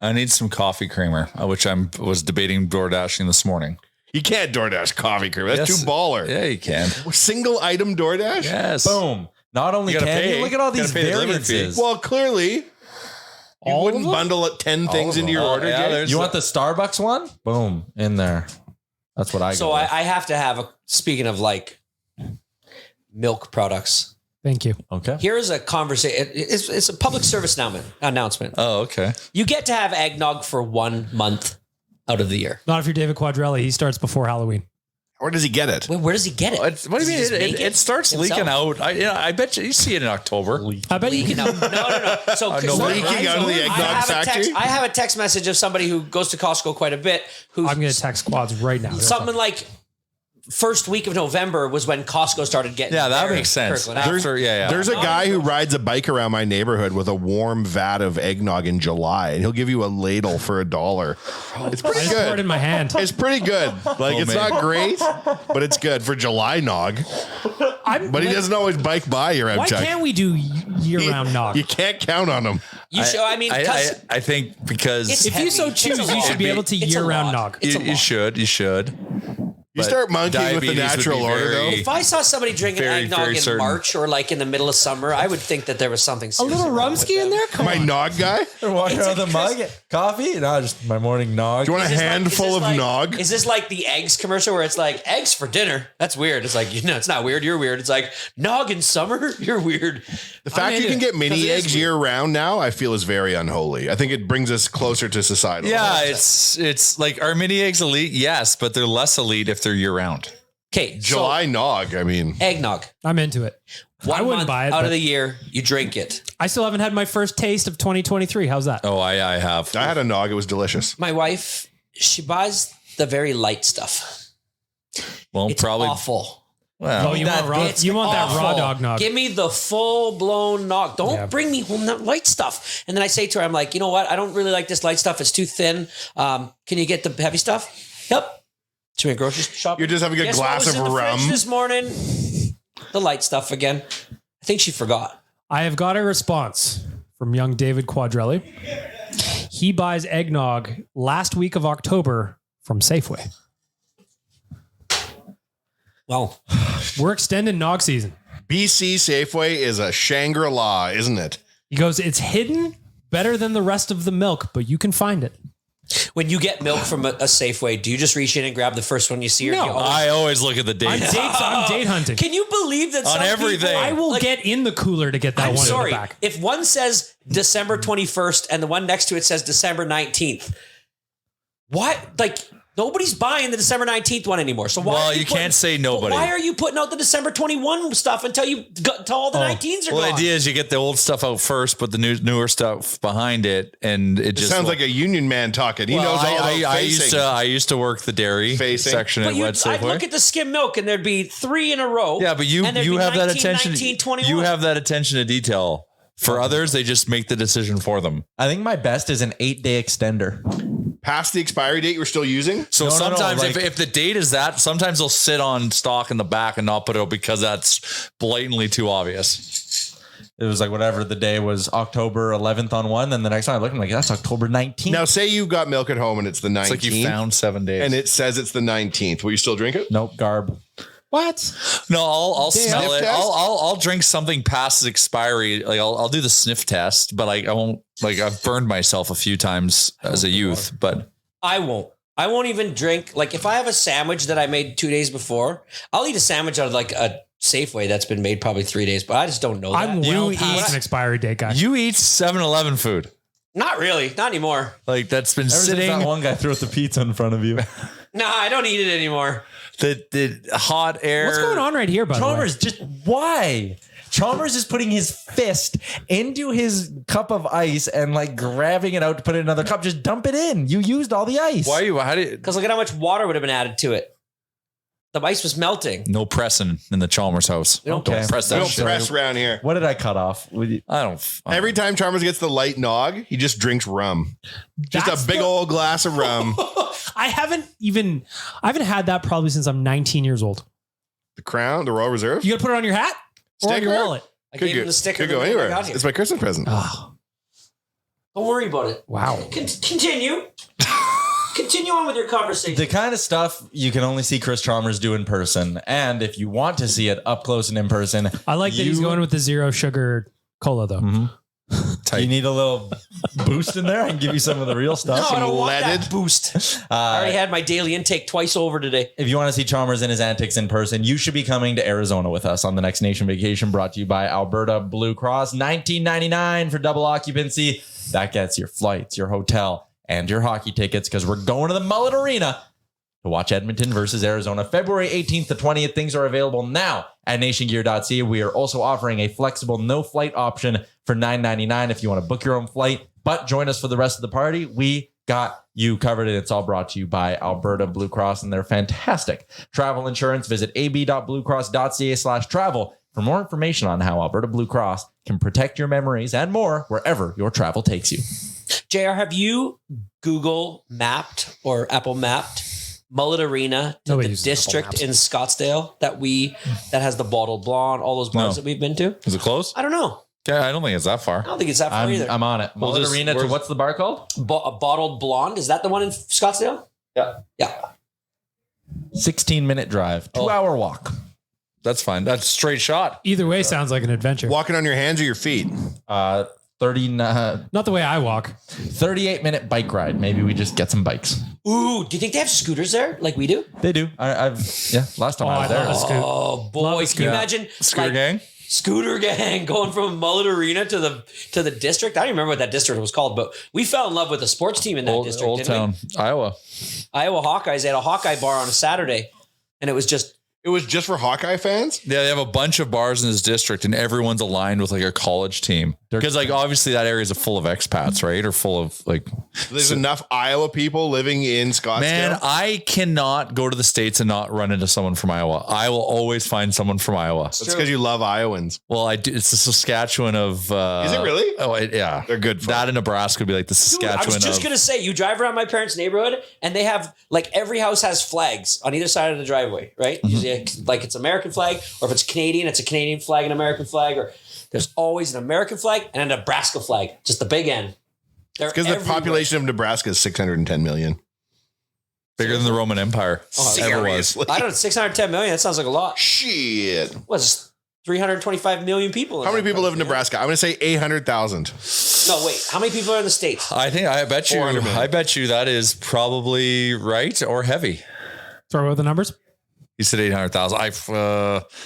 I need some coffee creamer, which I was debating DoorDashing this morning. You can't DoorDash coffee cream. That's Yes. too baller. Yeah, you can. Single item DoorDash? Yes. Boom. Not only You can gotta pay. you, look at all You these gotta pay the delivery fee. variances. Well, clearly, you All wouldn't of them? bundle 10 things into your Oh, order, yeah, Jay? there's- You want the Starbucks one? Boom, in there. That's what I So go with. I have to have speaking of like milk products. Thank you. Okay. Here's a conversation. It's a public service announcement. Oh, okay. You get to have eggnog for 1 month out of the year. Not if you're David Quadrelli. He starts before Halloween. Where does he get it? Where does he get it? What do you Does he mean? just make It starts himself? leaking out. I bet you see it in October. I bet you Leaking can. out. No. So, no, so leaking out of the eggnog factory? I have a text message of somebody who goes to Costco quite a bit. Who's I'm going to text quads right now. something like first week of November was when Costco started getting. Yeah, that their makes sense. Kirkland out. After, yeah. There's a guy who rides a bike around my neighborhood with a warm vat of eggnog in July, and he'll give you a ladle for $1. It's I pretty just pour it in good. my hand. It's pretty good. Like, it's Homemade. not great, but it's good for July nog. But he doesn't always bike by your Why Chuck. can't we do year-round nog? You can't count on him. You should. I mean, 'cause I think because it's If you so heavy. choose, It's a you lot. should be able to It's a year-round lot. nog. It's a you lot. should. You should. You start monkeying with the diabetes would natural be order, though. very- If I saw somebody drinking Very, eggnog very in certain. March or like in the middle of summer, I would think that there was something. A little rumsky in there? Come My on. nog guy? Do Walking It's around a the mug, coffee? No, just my morning nog. you want a Is this handful of like, nog? Is this like the eggs commercial where it's like eggs for dinner? That's weird. It's like, it's not weird. You're weird. It's like nog in summer. You're weird. The fact you can get mini eggs year round now, I feel is very unholy. I think it brings us closer to societal. Yeah, it's like are mini eggs elite? Yes, but they're less elite if they're year round. Okay, July nog, I mean. eggnog. I'm into it. I 1 wouldn't month buy it. out but of the year, you drink it. I still haven't had my first taste of 2023. How's that? Oh, I have. I had a nog. It was delicious. My wife, she buys the very light stuff. Well, It's probably awful. Well, Oh, you want raw? It's You want that raw awful. dog nog? Give me the full blown nog. Don't Yeah. bring me home that light stuff. And then I say to her, I'm like, you know what? I don't really like this light stuff. It's too thin. Can you get the heavy stuff? Yep. She went grocery shopping. You're just having a Guess glass what was of in the rum. fridge this morning? The light stuff again. I think she forgot. I have got a response from young David Quadrelli. He buys eggnog last week of October from Safeway. Well, We're extending nog season. BC Safeway is a Shangri-La, isn't it? He goes, it's hidden better than the rest of the milk, but you can find it. when you get milk from a Safeway, do you just reach in and grab the first one you see? Or do No. you always- I always look at the I'm dates. date hunting. Can you believe that On some everything. people- I will like, get in the cooler to get that I'm one sorry. in the back. If one says December 21st and the one next to it says December 19th, what? Like, nobody's buying the December 19th one anymore. So why? Well, are you can't say nobody. Why are you putting out the December 21 stuff until all the 19s are Well, gone? the idea is you get the old stuff out first, put the newer stuff behind it, and it just Sounds like a union man talking. He Well, knows all about I used to work the dairy Facing. section But at you, Wet I'd Safeway. look at the skim milk and there'd be 3 in a row. Yeah, but you and there'd you be have that 19, attention. 19, 21. You have that attention to detail. For others, they just make the decision for them. I think my best is an 8-day extender. Past the expiry date you're still using? So No, no, sometimes like- if the date is that, sometimes they'll sit on stock in the back and not put it out because that's blatantly too obvious. It was like whatever the day was, October 11th on one. Then the next time I looked, I'm like, that's October 19th. Now, say you got milk at home and it's the 19th. It's like you found 7 days. and it says it's the 19th. Will you still drink it? Nope, garb. What? No, I'll smell sniff it. test? I'll drink something past its expiry. Like I'll do the sniff test, but like I won't. Like I've burned myself a few times as a youth, but I won't. I won't even drink. Like if I have a sandwich that I made 2 days before, I'll eat a sandwich out of like a Safeway that's been made probably 3 days, but I just don't know that. I'm well You past eat- an expiry date, guy. you eat 7-Eleven food. Not really. Not anymore. Like that's been Ever since sitting. that one guy threw the pizza in front of you. Nah, I don't eat it anymore. The hot air. What's going on right here, by the way? Chalmers, just why? Chalmers is putting his fist into his cup of ice and like grabbing it out to put it in another cup. Just dump it in. You used all the ice. Why are you? How do you? Because look at how much water would have been added to it. The ice was melting. No pressing in the Chalmers house. don't Don't press We that don't shit. press around here. What did I cut off? I don't. Every time Chalmers gets the light nog, he just drinks rum. Just That's a big the- old glass of rum. I haven't had that probably since I'm 19 years old. The Crown, the Royal Reserve. You got to put it on your hat or on your Sticker? wallet. I gave him the sticker. Could the go minute I anywhere. got here. It's my Christmas present. Oh, Don't worry about it. wow. Continue. Continue on with your conversation. The kind of stuff you can only see Chris Chalmers do in person. And if you want to see it up close and in person, I like that he's going with the 0 sugar cola, though. you need a little boost in there. I can give you some of the real stuff. no, I don't want leaded. that boost. I already had my daily intake twice over today. If you want to see Chalmers and his antics in person, you should be coming to Arizona with us on the Next Nation Vacation, brought to you by Alberta Blue Cross. $19.99 for double occupancy. That gets your flights, your hotel, and your hockey tickets, because we're going to the Mullet Arena to watch Edmonton versus Arizona, February 18th to 20th. Things are available now at nationgear.ca. We are also offering a flexible no flight option for $9.99 if you want to book your own flight, but join us for the rest of the party. We got you covered, and it's all brought to you by Alberta Blue Cross and their fantastic travel insurance. Visit ab.bluecross.ca/travel for more information on how Alberta Blue Cross can protect your memories and more wherever your travel takes you. JR, have you Google mapped or Apple mapped Mullet Arena to Nobody the uses Apple district Maps. in Scottsdale that has the bottled blonde, all those bars No. that we've been to? Is it close? I don't know. Yeah, I don't think it's that far. I don't think it's that far either. I'm on it. Mullet just- Arena to where's- what's the bar called? A bottled blonde, is that the one in Scottsdale? Yeah. Yeah. 16-minute drive, 2-hour walk. That's fine. That's a straight shot. Either way sounds like an adventure. Walking on your hands or your feet? Not the way I walk. 38-minute bike ride. Maybe we just get some bikes. Ooh, do you think they have scooters there like we do? They do. Last time Oh, I I was there. love a scoot. Oh boy, Love a can you scooter. imagine Scooter like, gang. Scooter gang going from Mullet Arena to the district? I don't even remember what that district was called, but we fell in love with the sports team in that district, Old didn't Town, Iowa. we? Iowa Hawkeyes. They had a Hawkeye bar on a Saturday, and it was It was just for Hawkeye fans? Yeah, they have a bunch of bars in this district, and everyone's aligned with like a college team because, like, obviously that area is full of expats, right? Or full of like. There's enough Iowa people living in Scottsdale. Man, I cannot go to the States and not run into someone from Iowa. I will always find someone from Iowa. That's because you love Iowans. Well, I do. It's the Saskatchewan of. Is it really? Oh, yeah. They're good. That in Nebraska would be like the Saskatchewan. I was just gonna say, you drive around my parents' neighborhood, and they have like every house has flags on either side of the driveway, right? Usually, like it's American flag, or if it's Canadian, it's a Canadian flag, an American flag, or there's always an American flag and a Nebraska flag, just the big end. Because the population of Nebraska is 610 million. Bigger than the Roman Empire. Ever was. I don't know, 610 million. That sounds like a lot. Shit. What's 325 million people? How many people live in Nebraska? I'm going to say 800,000. No, wait. How many people are in the States? I bet you. 400 million. I bet you that is probably right or heavy. Throw out the numbers. You said 800,000.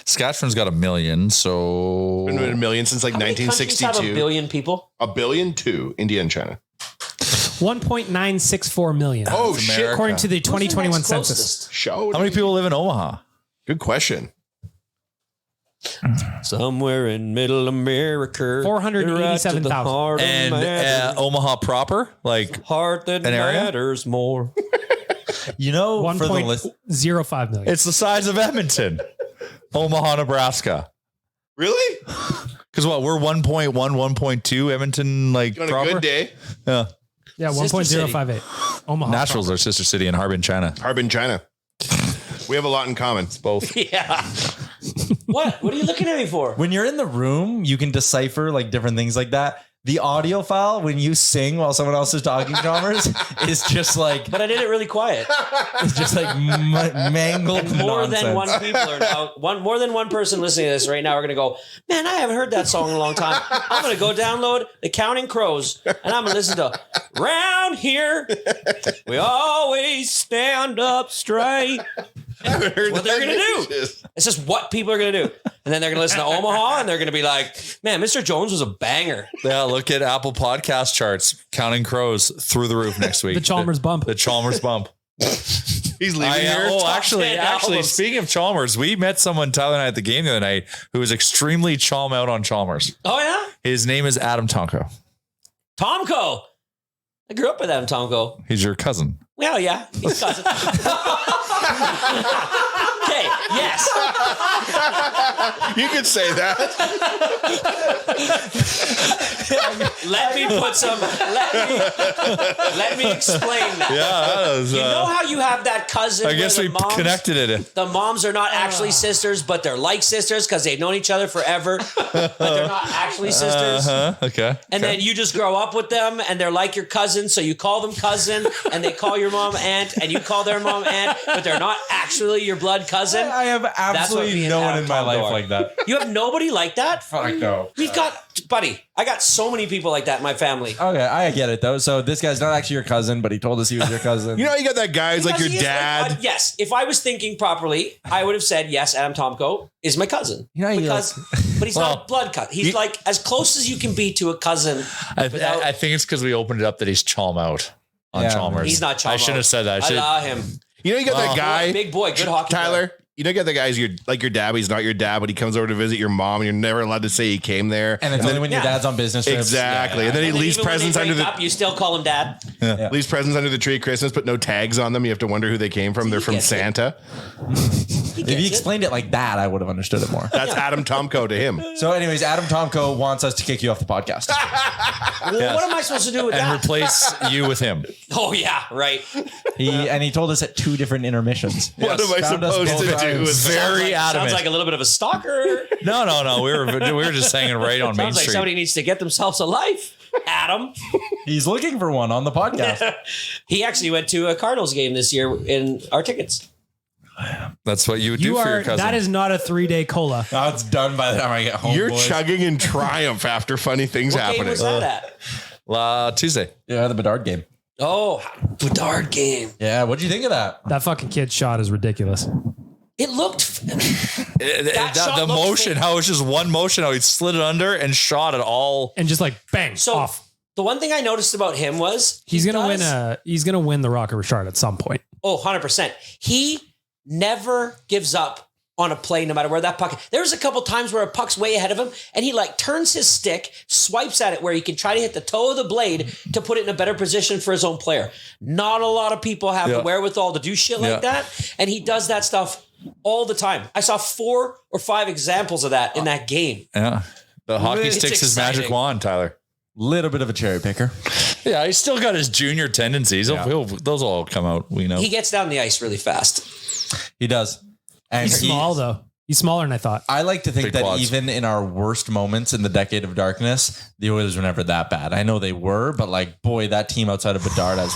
Saskatchewan's got 1 million, so Been a million since like How many countries 1962. have a billion people? 1 billion, 2, India and China. 1.964 million. Oh, That's shit. America. According to the Who's the 2021 next census. closest? Show. How many people live in Omaha? Good question. Somewhere in middle America. 487,000. And Omaha proper, like heart that an area? matters more. You know, for the list, 1.05 million. it's the size of Edmonton, Omaha, Nebraska. Really? Because what, we're 1.1, 1.2 Edmonton, like On a proper. good day. Yeah, Yeah, Sister city. 1.058. Omaha. Natural's our sister city in Harbin, China. Harbin, China. We have a lot in common. Both. Yeah. What? What are you looking at me for? when you're in the room, you can decipher like different things like that. The audio file when you sing while someone else is talking, Chalmers, is just like But I did it really quiet. it's just like mangled And more nonsense. than one people are now more than one person listening to this right now are gonna go, man, I haven't heard that song in a long time. I'm gonna go download the Counting Crows and I'm gonna listen to Round Here. We always stand up straight. What What they're gonna do. It's just what people are gonna do. And then they're gonna listen to Omaha and they're gonna be like, man, Mr. Jones was a banger. Yeah, look at Apple Podcast charts. Counting Crows through the roof next week. The Chalmers bump. The Chalmers bump. He's leaving here. Actually, 10 albums. speaking of Chalmers, we met someone Tyler and I at the game the other night who was extremely chalm out on Chalmers. Oh yeah? His name is Adam Tonko. Tomko. I grew up with Adam Tomko. He's your cousin. Well, yeah. He's cousin. Okay, yes. You could say that. Let me explain that. Yeah, that was, You know how you have that cousin I guess where we the moms, connected it. the moms are not actually sisters, but they're like sisters because they've known each other forever, but they're not actually sisters. Okay. And then you just grow up with them and they're like your cousin, so you call them cousin and they call your mom aunt and you call their mom aunt, but they're not actually your blood cousin. I have what absolutely me and no one Adam in my Tom life are. like that. You have nobody like that? Fuck no. We've got, buddy, I got so many people like that in my family. Okay, I get it though. So this guy's not actually your cousin, but he told us he was your cousin. You know, you got that guy who's like your Because he is dad. yes, if I was thinking properly, I would have said, yes, Adam Tomko is my cousin. You know, you because, but he's not a blood cousin. He's like as close as you can be to a cousin. I think it's because we opened it up that he's chalm out on Yeah. Chalmers. He's not Chalmers. I shouldn't have said that. I allow him. You know, you got that guy. Big boy, good hockey Tyler. player. You know, you got the guy's your dad, but he's not your dad, but he comes over to visit your mom, and you're never allowed to say he came there. and it's only when your yeah. dad's on business trips. Exactly. And then he And then leaves even when they presents under break the up, you still call him dad. leaves presents under the tree at Christmas, but no tags on them. You have to wonder who they came from. They're from gets it. Santa. He If gets he it. explained it like that, I would have understood it more. That's Adam Tomko to him. So, anyways, Adam Tomko wants us to kick you off the podcast. Well, what am I supposed to do with and that? replace you with him. Oh yeah, right. He told us at 2 different intermissions. What am I Found us supposed both to do times. with that? Very adamant. Sounds like a little bit of a stalker. No. We were just hanging right on Main Sounds like Street. somebody needs to get themselves a life. Adam. He's looking for one on the podcast. He actually went to a Cardinals game this year in our tickets. That's what you would do You for your are. cousin. That is not a 3-day cola. Now it's done by the time I get home. You're boys. chugging in triumph after funny things What game happening. was that at? Tuesday. Yeah, the Bedard game. Oh, Bedard game. Yeah, what'd you think of that? That fucking kid's shot is ridiculous. It looked. shot The looked motion, fake. how it was just one motion, how he slid it under and shot it all. And just like bang So off. the one thing I noticed about him was He's he gonna does- win the Rocket Richard at some point. Oh, 100%. He never gives up on a play, no matter where that puck. There's a couple times where a puck's way ahead of him, and he like turns his stick, swipes at it where he can try to hit the toe of the blade to put it in a better position for his own player. Not a lot of people have the wherewithal to do shit like that, and he does that stuff all the time. I saw 4 or 5 examples of that in that game. Yeah. The hockey It's sticks his magic exciting. wand, Tyler. Little bit of a cherry picker. Yeah, he's still got his junior tendencies. Those will all come out, we know. He gets down the ice really fast. He does. And He's small though. He's smaller than I thought. I like to think Big that quads. even in our worst moments in the decade of darkness, the Oilers were never that bad. I know they were, but like, boy, that team outside of Bedard has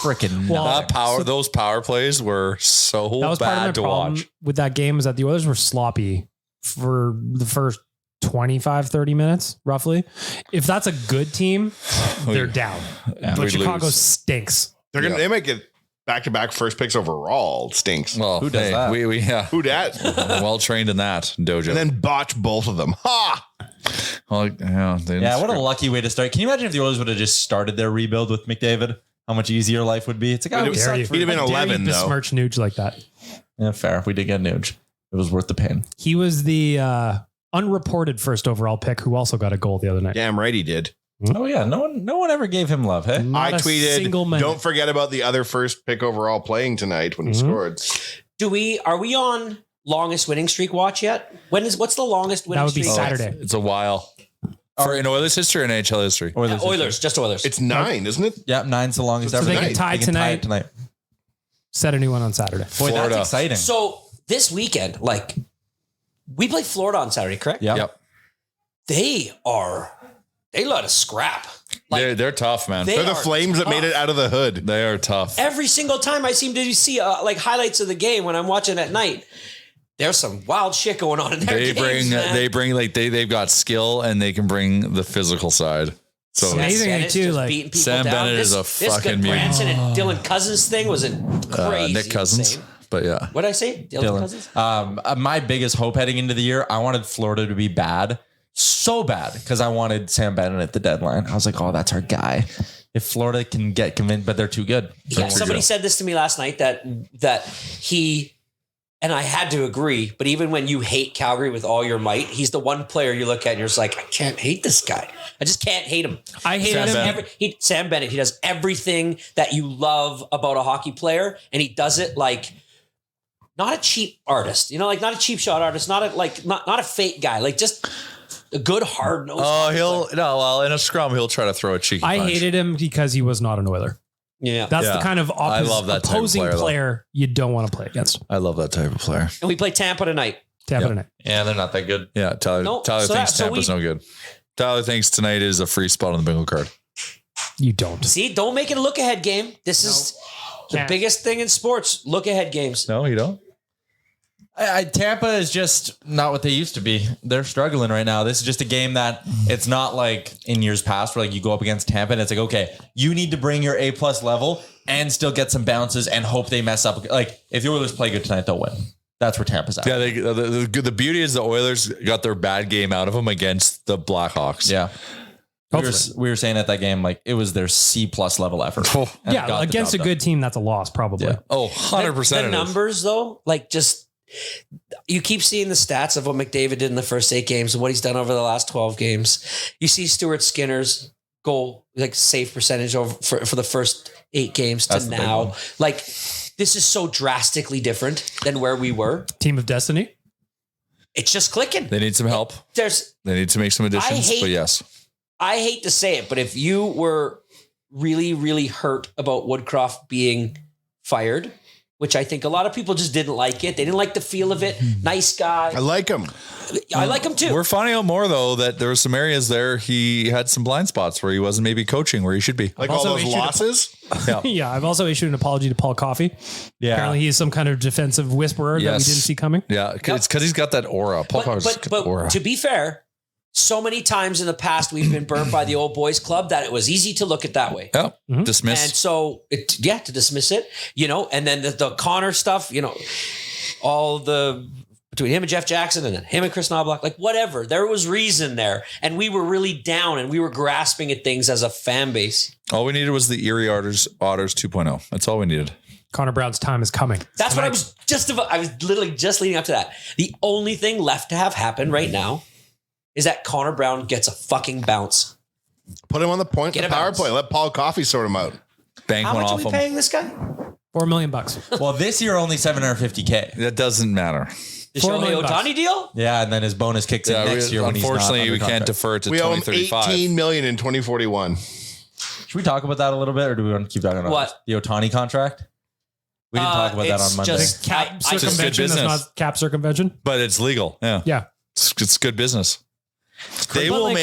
freaking nothing. Those power plays were so That was part of my bad to problem watch. with that game is that the Oilers were sloppy for the first 25, 30 minutes, roughly. If that's a good team, they're down. But we'd Chicago lose. stinks. They're gonna. They might get back-to-back first picks overall. Stinks. Well, Who does that? We Who dat? well trained in that dojo. And then botch both of them. Ha! Well, they didn't Yeah, what a screw- lucky way to start. Can you imagine if the Oilers would have just started their rebuild with McDavid? How much easier life would be? It's like, we He'd sucked have for- been How dare 11 you though. besmirch Nuge like that. Yeah, fair. We did get Nuge. It was worth the pain. He was the unreported first overall pick who also got a goal the other night. Damn right he did. Oh yeah, no one ever gave him love. Hey, Not I a single tweeted, minute. don't forget about the other first pick overall playing tonight when he scored. Are we on longest winning streak watch yet? What's the longest winning That would be streak? Saturday. It's a while. For in Oilers history or NHL history? Oilers, just Oilers. It's 9, isn't it? Yeah, 9's the longest So ever. they can They tie it tonight. tonight. Set a new one on Saturday. Boy, Florida. that's exciting. So this weekend, like, we play Florida on Saturday, correct? Yeah. Yep. They let us scrap. Like, They're tough, man. they They're the are flames that made tough. it out of the hood. They are tough. Every single time I seem to see like highlights of the game when I'm watching at night, there's some wild shit going on in their games, man. They bring like they've got skill and they can bring the physical side. So Yeah, amazing Bennett's too, just like, beating people Sam down. Bennett is a This fucking mutant. Branson and Dylan Cousins thing was crazy. Nick Cousins, insane. but yeah, What did I say? Dylan Cousins? My biggest hope heading into the year, I wanted Florida to be bad, so bad, because I wanted Sam Bennett at the deadline. I was like, oh, that's our guy. If Florida can get convinced, but they're too good. Yeah, somebody said this to me last night that he, and I had to agree, but even when you hate Calgary with all your might, he's the one player you look at and you're just like, I can't hate this guy. I just can't hate him. I hate him. Sam Bennett, he does everything that you love about a hockey player, and he does it like not a cheap artist, like not a cheap shot artist, not a fake guy, like just a good hard nosed. in a scrum he'll try to throw a cheeky I punch. hated him because he was not an Oiler. Yeah. That's the kind of I love that type of opposing player, though. player you don't want to play against. I love that type of player. And we play Tampa tonight. Tampa tonight. Yeah, they're not that good. Yeah, Tyler No, thinks so Tampa's no good. Tyler thinks tonight is a free spot on the bingo card. You don't. See, don't make it a look ahead game. This is the Can't. biggest thing in sports. Look ahead games. No, you don't. Tampa is just not what they used to be. They're struggling right now. This is just a game that it's not like in years past where like you go up against Tampa and it's like, okay, you need to bring your A+ level and still get some bounces and hope they mess up. Like if the Oilers play good tonight, they'll win. That's where Tampa's at. Yeah, the beauty is the Oilers got their bad game out of them against the Blackhawks. Yeah. We were saying at that game, like it was their C+ level effort. And it Yeah, got the against a job good team, that's a loss, probably. Yeah. Oh, 100%. The it is. numbers, though, like just you keep seeing the stats of what McDavid did in the first 8 games and what he's done over the last 12 games. You see Stuart Skinner's goal, like save percentage over for the first 8 games That's to the big now. one. Like this is so drastically different than where we were. Team of Destiny. It's just clicking. They need some help. They need to make some additions, hate- but yes. I hate to say it, but if you were really, really hurt about Woodcroft being fired, which I think a lot of people just didn't like it. They didn't like the feel of it. Nice guy. I like him. I like him too. We're finding out more, though, that there were some areas there he had some blind spots where he wasn't maybe coaching where he should be. Like all Also those issued a- losses. Yeah. Yeah, I've also issued an apology to Paul Coffey. Yeah. Apparently, he is some kind of defensive whisperer that we Yes. didn't see coming. Yeah, it's because he's got that aura. Paul Coffey's got But aura. to be fair, so many times in the past we've been burnt by the old boys club that it was easy to look at that way. Yeah, And dismissed. so, to dismiss it, and then the Connor stuff, all the between him and Jeff Jackson and then him and Chris Knobloch, like whatever, there was reason there. And we were really down and we were grasping at things as a fan base. All we needed was the Erie Otters 2.0. That's all we needed. Connor Brown's time is coming. That's what I was I was literally just leading up to that. The only thing left to have happen right now is that Connor Brown gets a fucking bounce. Put him on the point, Get the a power bounce. play. Let Paul Coffey sort him out. Bank How one much are off we him. paying this guy? $4 million. Well, this year only $750K. That doesn't matter. The $4 Shohei million Ohtani deal? Yeah, and then his bonus kicks in next year when he's not unfortunately, under we can't contract. defer it to We owe him 2035. $18 million in 2041. Should we talk about that a little bit, or do we want to keep talking about What? the Otani contract? We didn't talk about that it's on Monday. just- Cap I- just good circumvention. That's business. not cap circumvention. But it's legal. Yeah. Yeah. It's good business. They But will like-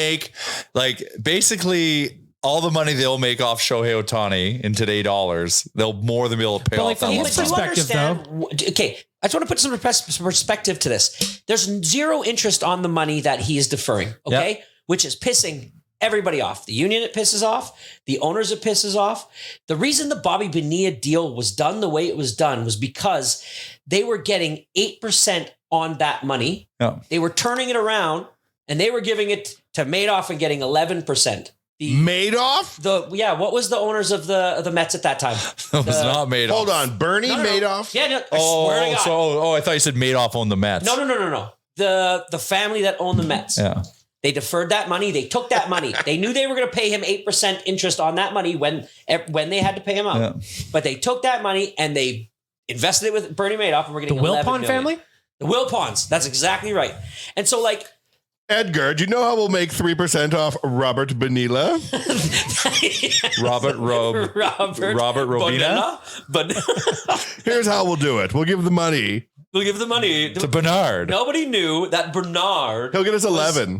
make basically all the money they'll make off Shohei Ohtani in today dollars. They'll more than be able to pay But off like that from one. his But you perspective, understand- okay, I just want to put some perspective to this. There's zero interest on the money that he is deferring, okay? Which is pissing everybody off. The union it pisses off. The owners it pisses off. The reason the Bobby Bonilla deal was done the way it was done was because they were getting 8% on that money. Yeah. They were turning it around and they were giving it to Madoff and getting 11%. Madoff? What was the owners of the Mets at that time? It was not Madoff. Hold on. Bernie No. Madoff? Yeah, no, I swear to God. I thought you said Madoff owned the Mets. No. The family that owned the Mets. Yeah. They deferred that money. They took that money. They knew they were going to pay him 8% interest on that money when they had to pay him out. Yeah. But they took that money and they invested it with Bernie Madoff, and we're getting The $11 Wilpon million. family? The Wilpons. That's exactly right. And so, like, Edgar, do you know how we'll make 3% off Robert Bonilla? Robert Robina? But Here's how we'll do it. We'll give the money. we'll give the money To Bernard. Nobody knew that Bernard He'll get us 11.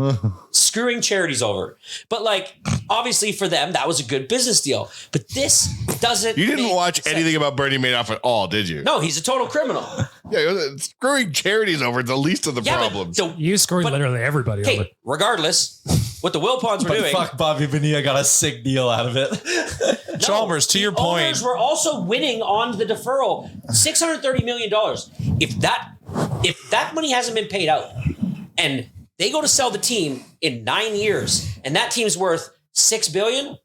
screwing charities over. But like, obviously for them, that was a good business deal. But this doesn't. You didn't make watch sense. anything about Bernie Madoff at all, did you? No, he's a total criminal. Yeah, screwing charities over is the least of the Yeah, problems. but You screwed But- literally everybody over. okay, regardless, what the Wilpons were But doing. fuck, Bobby Bonilla got a sick deal out of it. No, Chalmers, to the your point. owners were also winning on the deferral. $630 million. If that money hasn't been paid out, and they go to sell the team in 9 years, and that team's worth $6 billion.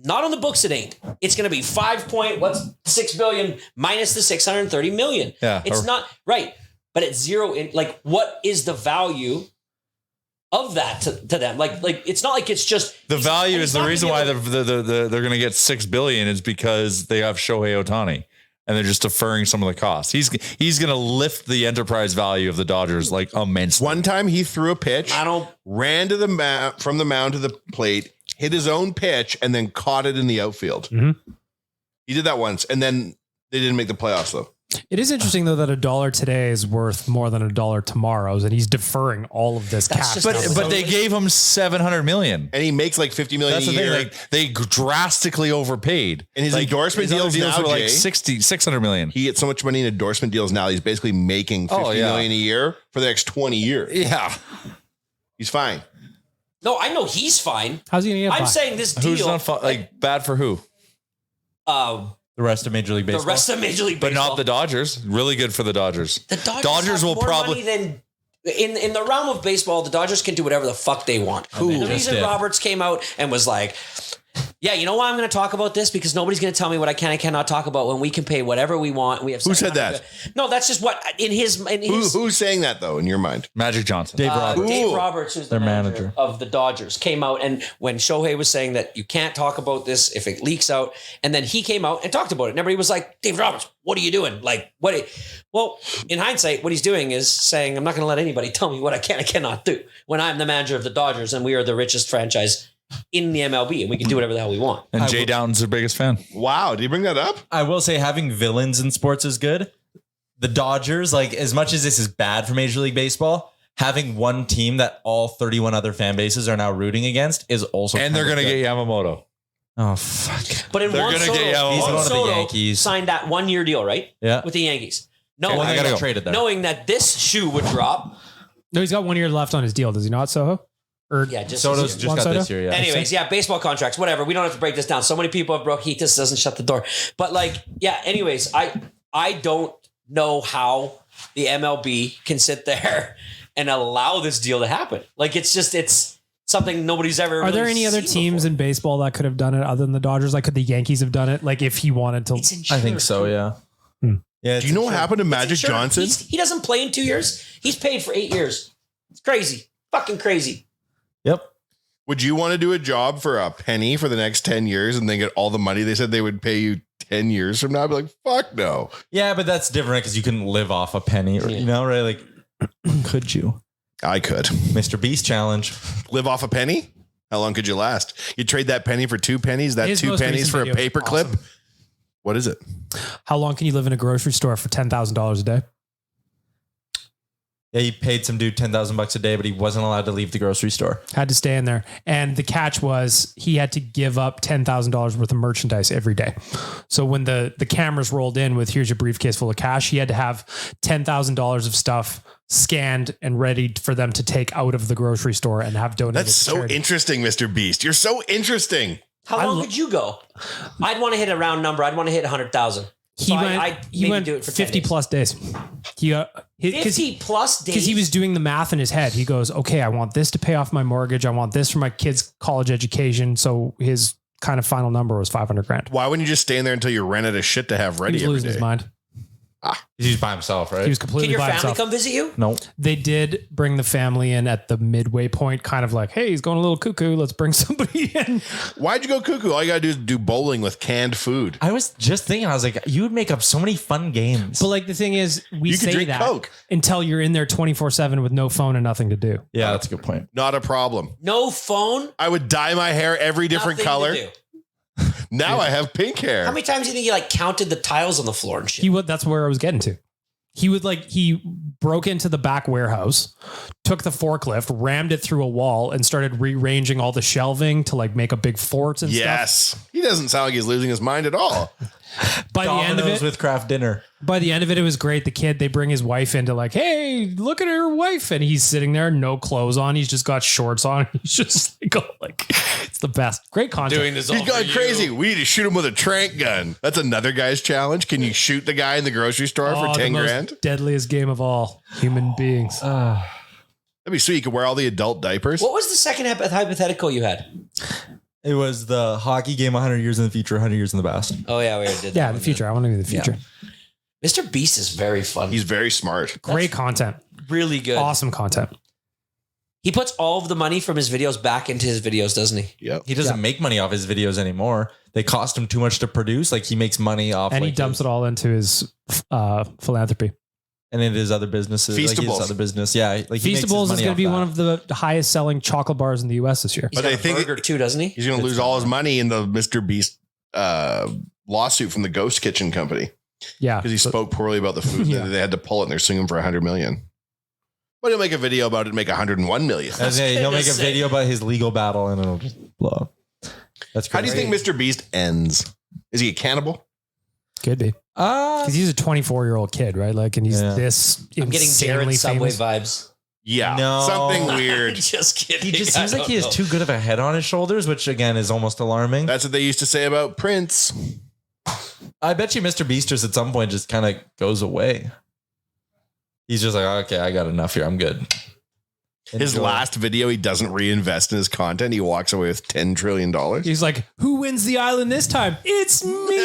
Not on the books, it ain't. It's going to be $6 billion minus the $630 million. Yeah. It's not right, but it's zero. Like, what is the value of that to them? Like it's not like it's just The value and is he's the not reason gonna why be they're going to get $6 billion is because they have Shohei Ohtani and they're just deferring some of the costs. He's going to lift the enterprise value of the Dodgers like immensely. One time he threw a pitch, I don't. ran to the from the mound to the plate, hit his own pitch, and then caught it in the outfield. Mm-hmm. He did that once, and then they didn't make the playoffs, though. It is interesting though that $1 today is worth more than $1 tomorrow's, and he's deferring all of this That's cash. just- But they gave him $700 million. And he makes like $50 million That's a the thing. year. Like they drastically overpaid. And his endorsement his other deals now, were like Jay, 600 million. he gets so much money in endorsement deals now. He's basically making $50 million a year for the next 20 years. Yeah. He's fine. No, I know he's fine. How's he gonna get I'm by? saying this Who's deal. not like bad for who? The rest of Major League The Baseball. rest of Major League But Baseball. not the Dodgers. Really good for the Dodgers. The Dodgers, Dodgers have will more probably- money than in the realm of baseball. The Dodgers can do whatever the fuck they want. The just reason did. Roberts came out and was like, "Yeah, you know why I'm going to talk about this? Because nobody's going to tell me what I can and cannot talk about when we can pay whatever we want. We have Who said 700 No, that's just what in his Who's saying that, though, in your mind? Magic Johnson. Dave Roberts. Dave Ooh. Roberts, who's the Their manager manager. of the Dodgers, came out, and when Shohei was saying that you can't talk about this if it leaks out, and then he came out and talked about it, and everybody was like, "Dave Roberts, what are you doing? Like, what?" Well, in hindsight, what he's doing is saying, "I'm not going to let anybody tell me what I can and cannot do when I'm the manager of the Dodgers, and we are the richest franchise in the MLB, and we can do whatever the hell we want." And Jay Downton's their biggest fan. Wow. Did you bring that up? I will say having villains in sports is good. The Dodgers, like as much as this is bad for Major League Baseball, having one team that all 31 other fan bases are now rooting against is also And they're going to get Yamamoto. Oh fuck. But in They're Juan gonna Soto, get Yamamoto. He's Juan one of the Soto Yankees. signed that 1 year deal, right? Yeah. With the Yankees. Well, Knowing, they gotta got go. traded there. knowing that this shoe would drop. No, he's got 1 year left on his deal, does he not, Soho? Or Yeah, just Soto's just Juan got Soto? this year, yeah. Anyways, yeah, baseball contracts, whatever. We don't have to break this down. So many people have broke heat. This doesn't shut the door. But like, yeah, anyways, I don't know how the MLB can sit there and allow this deal to happen. Like, it's just, it's something nobody's ever. Are there really any other seen teams before. in baseball that could have done it other than the Dodgers? Like, could the Yankees have done it? Like, if he wanted to. It's insured. I think so. Yeah. Yeah. Do you know what happened to It's Magic insured. Johnson? He doesn't play in 2 years. He's paid for 8 years. It's crazy. Fucking crazy. Yep. Would you want to do a job for a penny for the next 10 years and then get all the money they said they would pay you 10 years from now? I'd be like, fuck no. Yeah, but that's different because you couldn't live off a penny, or, you know, right? Like, could you? I could. Mr. Beast challenge. Live off a penny? How long could you last? You trade that penny for 2 pennies, that His 2 most pennies recent for a video was paper clip? awesome. What is it? How long can you live in a grocery store for $10,000 a day? Yeah, he paid some dude $10,000 a day, but he wasn't allowed to leave the grocery store. Had to stay in there. And the catch was he had to give up $10,000 worth of merchandise every day. So when the cameras rolled in with here's your briefcase full of cash, he had to have $10,000 of stuff scanned and ready for them to take out of the grocery store and have donated. That's to so charity. interesting, Mr. Beast. You're so interesting. How long could you go? I'd want to hit a round number. I'd want to hit 100,000. He went do it for 50 plus days. He 50 plus days. because he was doing the math in his head. He goes, okay, I want this to pay off my mortgage. I want this for my kids' college education. So his kind of final number was 500 grand. Why wouldn't you just stay in there until you ran out of shit to have He ready was every losing his day? mind. He's by himself, right? He was Can completely your by family himself. come visit you? No. They did bring the family in at the midway point, kind of like, hey, he's going a little cuckoo. Let's bring somebody in. Why'd you go cuckoo? All you gotta do is do bowling with canned food. I was just thinking, I was like, you would make up so many fun games. But like the thing is, we You could say drink that Coke. until you're in there 24/7 with no phone and nothing to do. Yeah, that's a good point. Not a problem. No phone. I would dye my hair every different nothing to color. do. Now I have pink hair. How many times do you think he like counted the tiles on the floor and shit? He would. That's where I was getting to. He broke into the back warehouse, took the forklift, rammed it through a wall, and started rearranging all the shelving to like make a big fort and stuff. Yes. He doesn't sound like he's losing his mind at all. By the end of Dominoes it, with craft dinner. it was great. The kid, they bring his wife into like, hey, look at her wife, and he's sitting there, no clothes on. He's just got shorts on. He's just like it's the best. Great content. this He's going crazy. We need to shoot him with a trank gun. That's another guy's challenge. Can you shoot the guy in the grocery store for 10 the most grand? deadliest game of all, human beings. That'd be sweet. You could wear all the adult diapers. What was the second hypothetical you had? It was the hockey game 100 years in the future, 100 years in the past. Oh yeah, we already did that. Yeah, one, the future. I want to be the future. Mr. Beast is very fun. He's very smart. Great content. really good. Awesome content. He puts all of the money from his videos back into his videos, doesn't he? Yep. He doesn't make money off his videos anymore. They cost him too much to produce. Like he makes money off, And he like, dumps it all into his philanthropy. and in his other businesses, like his Feastables. other business. Yeah, like he makes his Feastables is money going off to be that. one of the highest selling chocolate bars in the U.S. this year. He's But got I a think burger too, doesn't he? He's going to lose all his money in the Mr. Beast lawsuit from the Ghost Kitchen Company Yeah. because he So- spoke poorly about the food. Yeah. They had to pull it and they're suing him for $100 million. But he'll make a video about it and make $101 million. I was saying, he'll make a Say. video about his legal battle and it'll just blow up. That's How crazy. do you think Mr. Beast ends? Is he a cannibal? Could be. Because he's a 24-year-old kid, right? Like, and he's Yeah. this I'm getting insanely Jared Subway famous. vibes. Yeah. No. Something weird. Just kidding. He just I seems like don't he has know. too good of a head on his shoulders, which again is almost alarming. That's what they used to say about Prince. I bet you Mr. Beasters at some point just kind of goes away. He's just like, okay, I got enough here. I'm good. His Enjoy. last video, he doesn't reinvest in his content. He walks away with $10 trillion. He's like, who wins the island this time? It's me.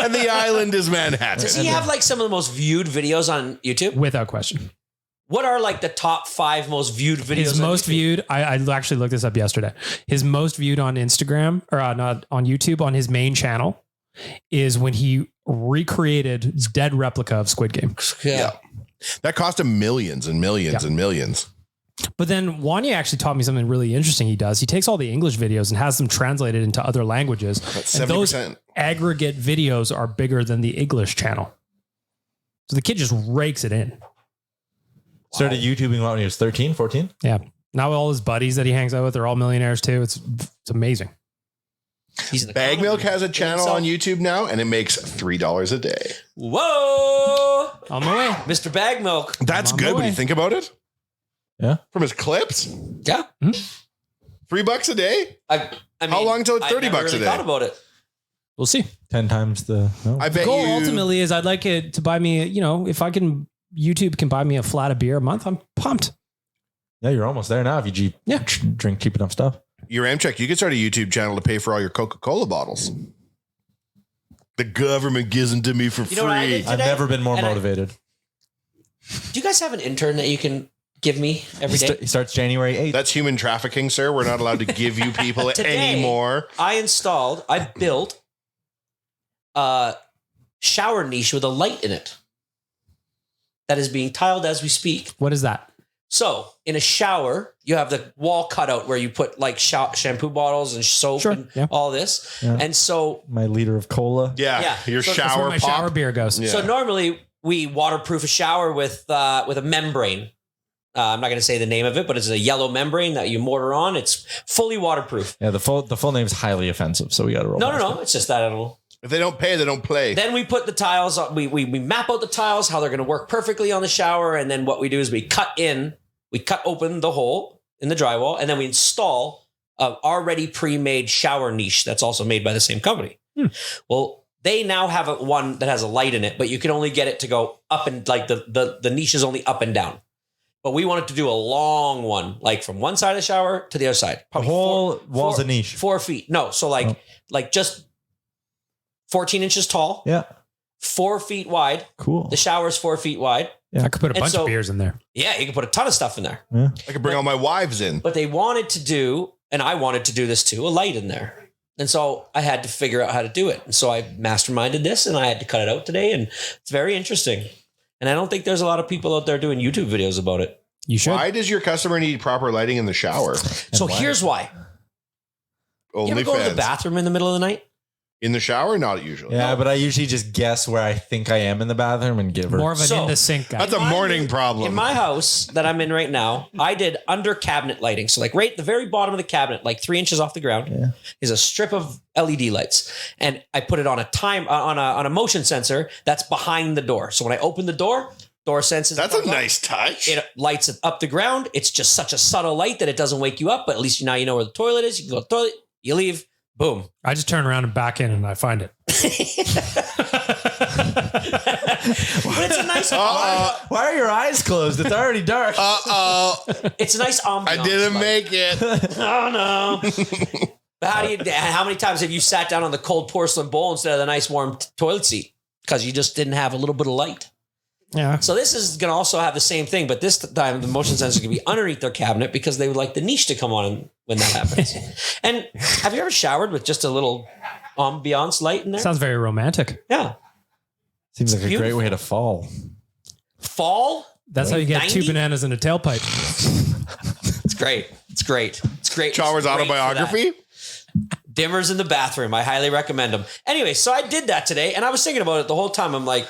And the island is Manhattan. Does he have like some of the most viewed videos on YouTube? Without question. What are like the top 5 most viewed videos? His on most YouTube? viewed, I actually looked this up yesterday. His most viewed on Instagram, or not on YouTube, on his main channel, is when he recreated dead replica of Squid Game. Yeah. That cost him millions and millions Yeah. and millions. But then Wanya actually taught me something really interesting he does. He takes all the English videos and has them translated into other languages. That's And those 70%. aggregate videos are bigger than the English channel. So the kid just rakes it in. Started YouTubing when he was 13, 14. Yeah. Now all his buddies that he hangs out with are all millionaires too. It's amazing. He's in the Bag Milk comedy has a channel himself. on YouTube now, and it makes $3 a day. Whoa, On my way. Mr. Bag Milk. That's I'm on good my when you way. think about it. Yeah. From his clips, Yeah. $3 a day. I mean, How long till it's I've $30 never a really day? Thought about it. We'll see. 10 times the. No. I bet Goal you. ultimately is I'd like it to buy me, if I can, YouTube can buy me a flat of beer a month, I'm pumped. Yeah, you're almost there now if you drink cheap enough stuff. Your Amcheck, you could start a YouTube channel to pay for all your Coca-Cola bottles. The government gives them to me for You know what I free. did? I've never been more And motivated. Do you guys have an intern that you can give me every day? He starts January 8th. That's human trafficking, sir. We're not allowed to give you people Today, anymore. I built a shower niche with a light in it that is being tiled as we speak. What is that? So in a shower, you have the wall cutout where you put like shampoo bottles and soap Sure, and yeah. all this. Yeah. And so, My liter of cola. Yeah, your So- That's where shower my pop. shower beer goes. Yeah. so normally we waterproof a shower with a membrane. I'm not going to say the name of it, but it's a yellow membrane that you mortar on. It's fully waterproof. Yeah, the full name is highly offensive, so we got to roll. No. It's just that it'll. If they don't pay, they don't play. Then we put the tiles. We map out the tiles, how they're going to work perfectly on the shower, and then what we do is we cut open the hole in the drywall, and then we install a already pre-made shower niche that's also made by the same company. Well, they now have one that has a light in it, but you can only get it to go up and like the niche is only up and down. But we wanted to do a long one, like from one side of the shower to the other side. The Probably whole wall's a niche. 4 feet. No, so like just 14 inches tall, Yeah, 4 feet wide. cool. The shower's 4 feet wide. I could put a And bunch so- of beers in there. Yeah, you can put a ton of stuff in there. I could bring all my wives in. But they wanted to do, and I wanted to do this too, a light in there. And so I had to figure out how to do it. And so I masterminded this and I had to cut it out today. And it's very interesting. And I don't think there's a lot of people out there doing YouTube videos about it. You should. Why does your customer need proper lighting in the shower? So here's why. You Only ever go to the fans. bathroom in the middle of the night? In the shower? Not usually. Yeah, but I usually just guess where I think I am in the bathroom and give her. More of an So- in the sink guy. That's a morning problem. In my house that I'm in right now, I did under cabinet lighting. So like right at the very bottom of the cabinet, like 3 inches off the ground, is a strip of LED lights. And I put it on on a motion sensor that's behind the door. So when I open the door senses. That's a nice touch. It lights it up the ground. It's just such a subtle light that it doesn't wake you up, but at least now you know where the toilet is. You can go to the toilet, you leave, boom. I just turn around and back in and I find it. But it's a nice Why are your eyes closed? It's already dark. it's a nice ambiance. I didn't light. make it. Oh no. But how many times have you sat down on the cold porcelain bowl instead of the nice warm toilet seat? Because you just didn't have a little bit of light. Yeah. So this is going to also have the same thing, but this time the motion sensor can be underneath their cabinet because they would like the niche to come on when that happens. And have you ever showered with just a little ambiance light in there? Sounds very romantic. Yeah. Seems like a great beautiful. way to fall. Fall? That's how you get 90? 2 bananas in a tailpipe. It's great. It's great. It's great. Chalmers It's great for autobiography. that. Dimmers in the bathroom. I highly recommend them. Anyway, so I did that today and I was thinking about it the whole time. I'm like,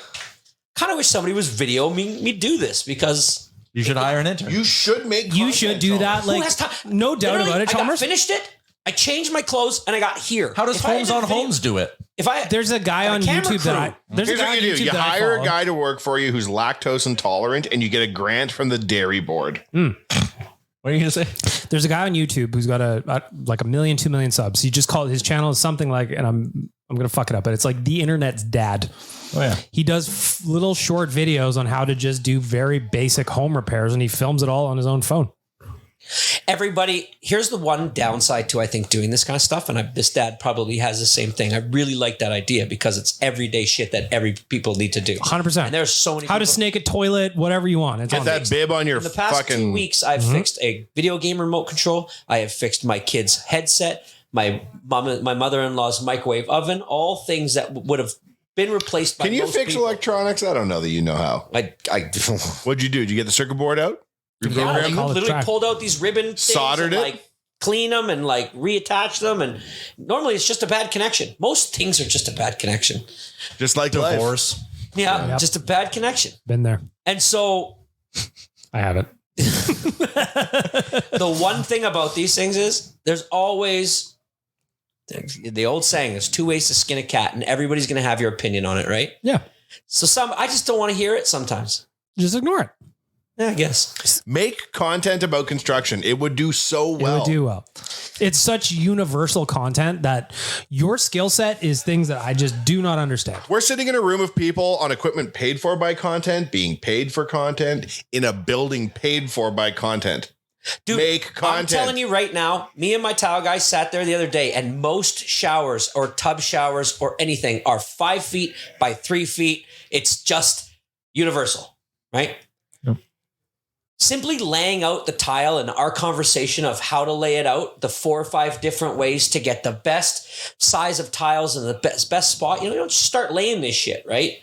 kind of wish somebody was videoing me do this because You should hire an intern. You should make. You content, should do Chalmers. that. who Like, has time? no doubt Literally, about it, I got Chalmers. finished it. I changed my clothes and I got here. How does If I had Homes a on video- Homes do it? If I There's a guy got a on camera YouTube that crew. there's Here's a guy what on you do: YouTube you that I hire a follow. guy to work for you who's lactose intolerant, and you get a grant from the dairy board. What are you gonna say? There's a guy on YouTube who's got like 1 million, 2 million subs. He just called his channel is something like, and I'm gonna fuck it up, but it's like the internet's dad. Oh yeah. He does little short videos on how to just do very basic home repairs, and he films it all on his own phone. Everybody, here's the one downside to I think doing this kind of stuff, and this dad probably has the same thing. I really like that idea because it's everyday shit that every people need to do. 100%. And there's so many. How to people- snake a toilet, whatever you want. It's Get on that there. bib on your In the past fucking. 2 weeks, I've fixed a video game remote control. I have fixed my kid's headset, my mother-in-law's microwave oven, all things that would have been replaced by. Can you most fix people. electronics? I don't know that you know how. I What'd you do? Did you get the circuit board out? yeah, Reprogram like, them? Call it literally track. pulled out these ribbon things Soldered and, it? like clean them and like reattach them. And normally it's just a bad connection. Most things are just a bad connection. Just like life. Divorce. Yeah, Yep. just a bad connection. Been there. And so I haven't. the one thing about these things is there's always the old saying, there's 2 ways to skin a cat, and everybody's going to have your opinion on it, right? Yeah. So I just don't want to hear it sometimes. Just ignore it. Yeah, I guess. Make content about construction. It would do so well. It would do well. It's such universal content that your skill set is things that I just do not understand. We're sitting in a room of people on equipment paid for by content, being paid for content, in a building paid for by content. Dude, Make content. I'm telling you right now, me and my towel guy sat there the other day, and most showers or tub showers or anything are 5 feet by 3 feet. It's just universal, right? Yep. Simply laying out the tile and our conversation of how to lay it out, the 4 or 5 different ways to get the best size of tiles and the best spot. You don't just start laying this shit, right?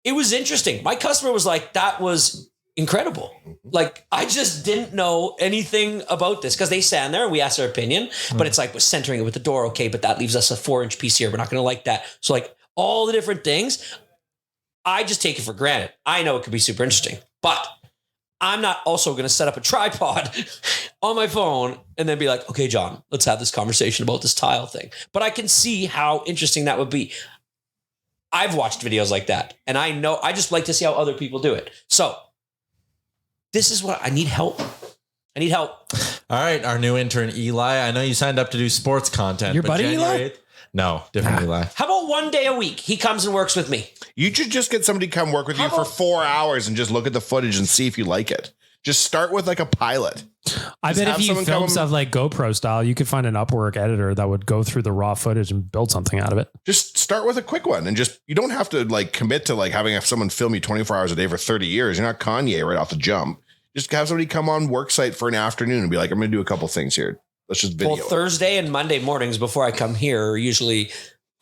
It was interesting. My customer was like, that was incredible. Like, I just didn't know anything about this because they stand there and we asked their opinion, but it's like, we're centering it with the door. Okay, but that leaves us a 4-inch piece here. We're not going to like that. So like all the different things, I just take it for granted. I know it could be super interesting, but I'm not also going to set up a tripod on my phone and then be like, okay, John, let's have this conversation about this tile thing. But I can see how interesting that would be. I've watched videos like that, and I know I just like to see how other people do it. So this is what I need help. I need help. All right, our new intern, Eli. I know you signed up to do sports content. Your but buddy, January Eli? 8th No, different Eli. How about one day a week? He comes and works with me. You should just get somebody to come work with you for 4 hours and just look at the footage and see if you like it. Just start with like a pilot. I Just bet have if you someone film come- stuff like GoPro style, you could find an Upwork editor that would go through the raw footage and build something out of it. Just start with a quick one and just, you don't have to like commit to like having someone film you 24 hours a day for 30 years. You're not Kanye right off the jump. Just have somebody come on work site for an afternoon and be like, I'm going to do a couple things here. Let's just video. Well, Thursday and Monday mornings before I come here, usually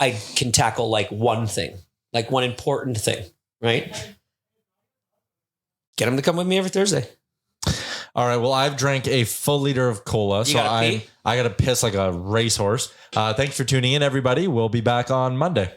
I can tackle like one thing, like one important thing, right? Get him to come with me every Thursday. All right. Well, I've drank a full liter of cola, so gotta pee? I got to piss like a racehorse. Thanks for tuning in, everybody. We'll be back on Monday.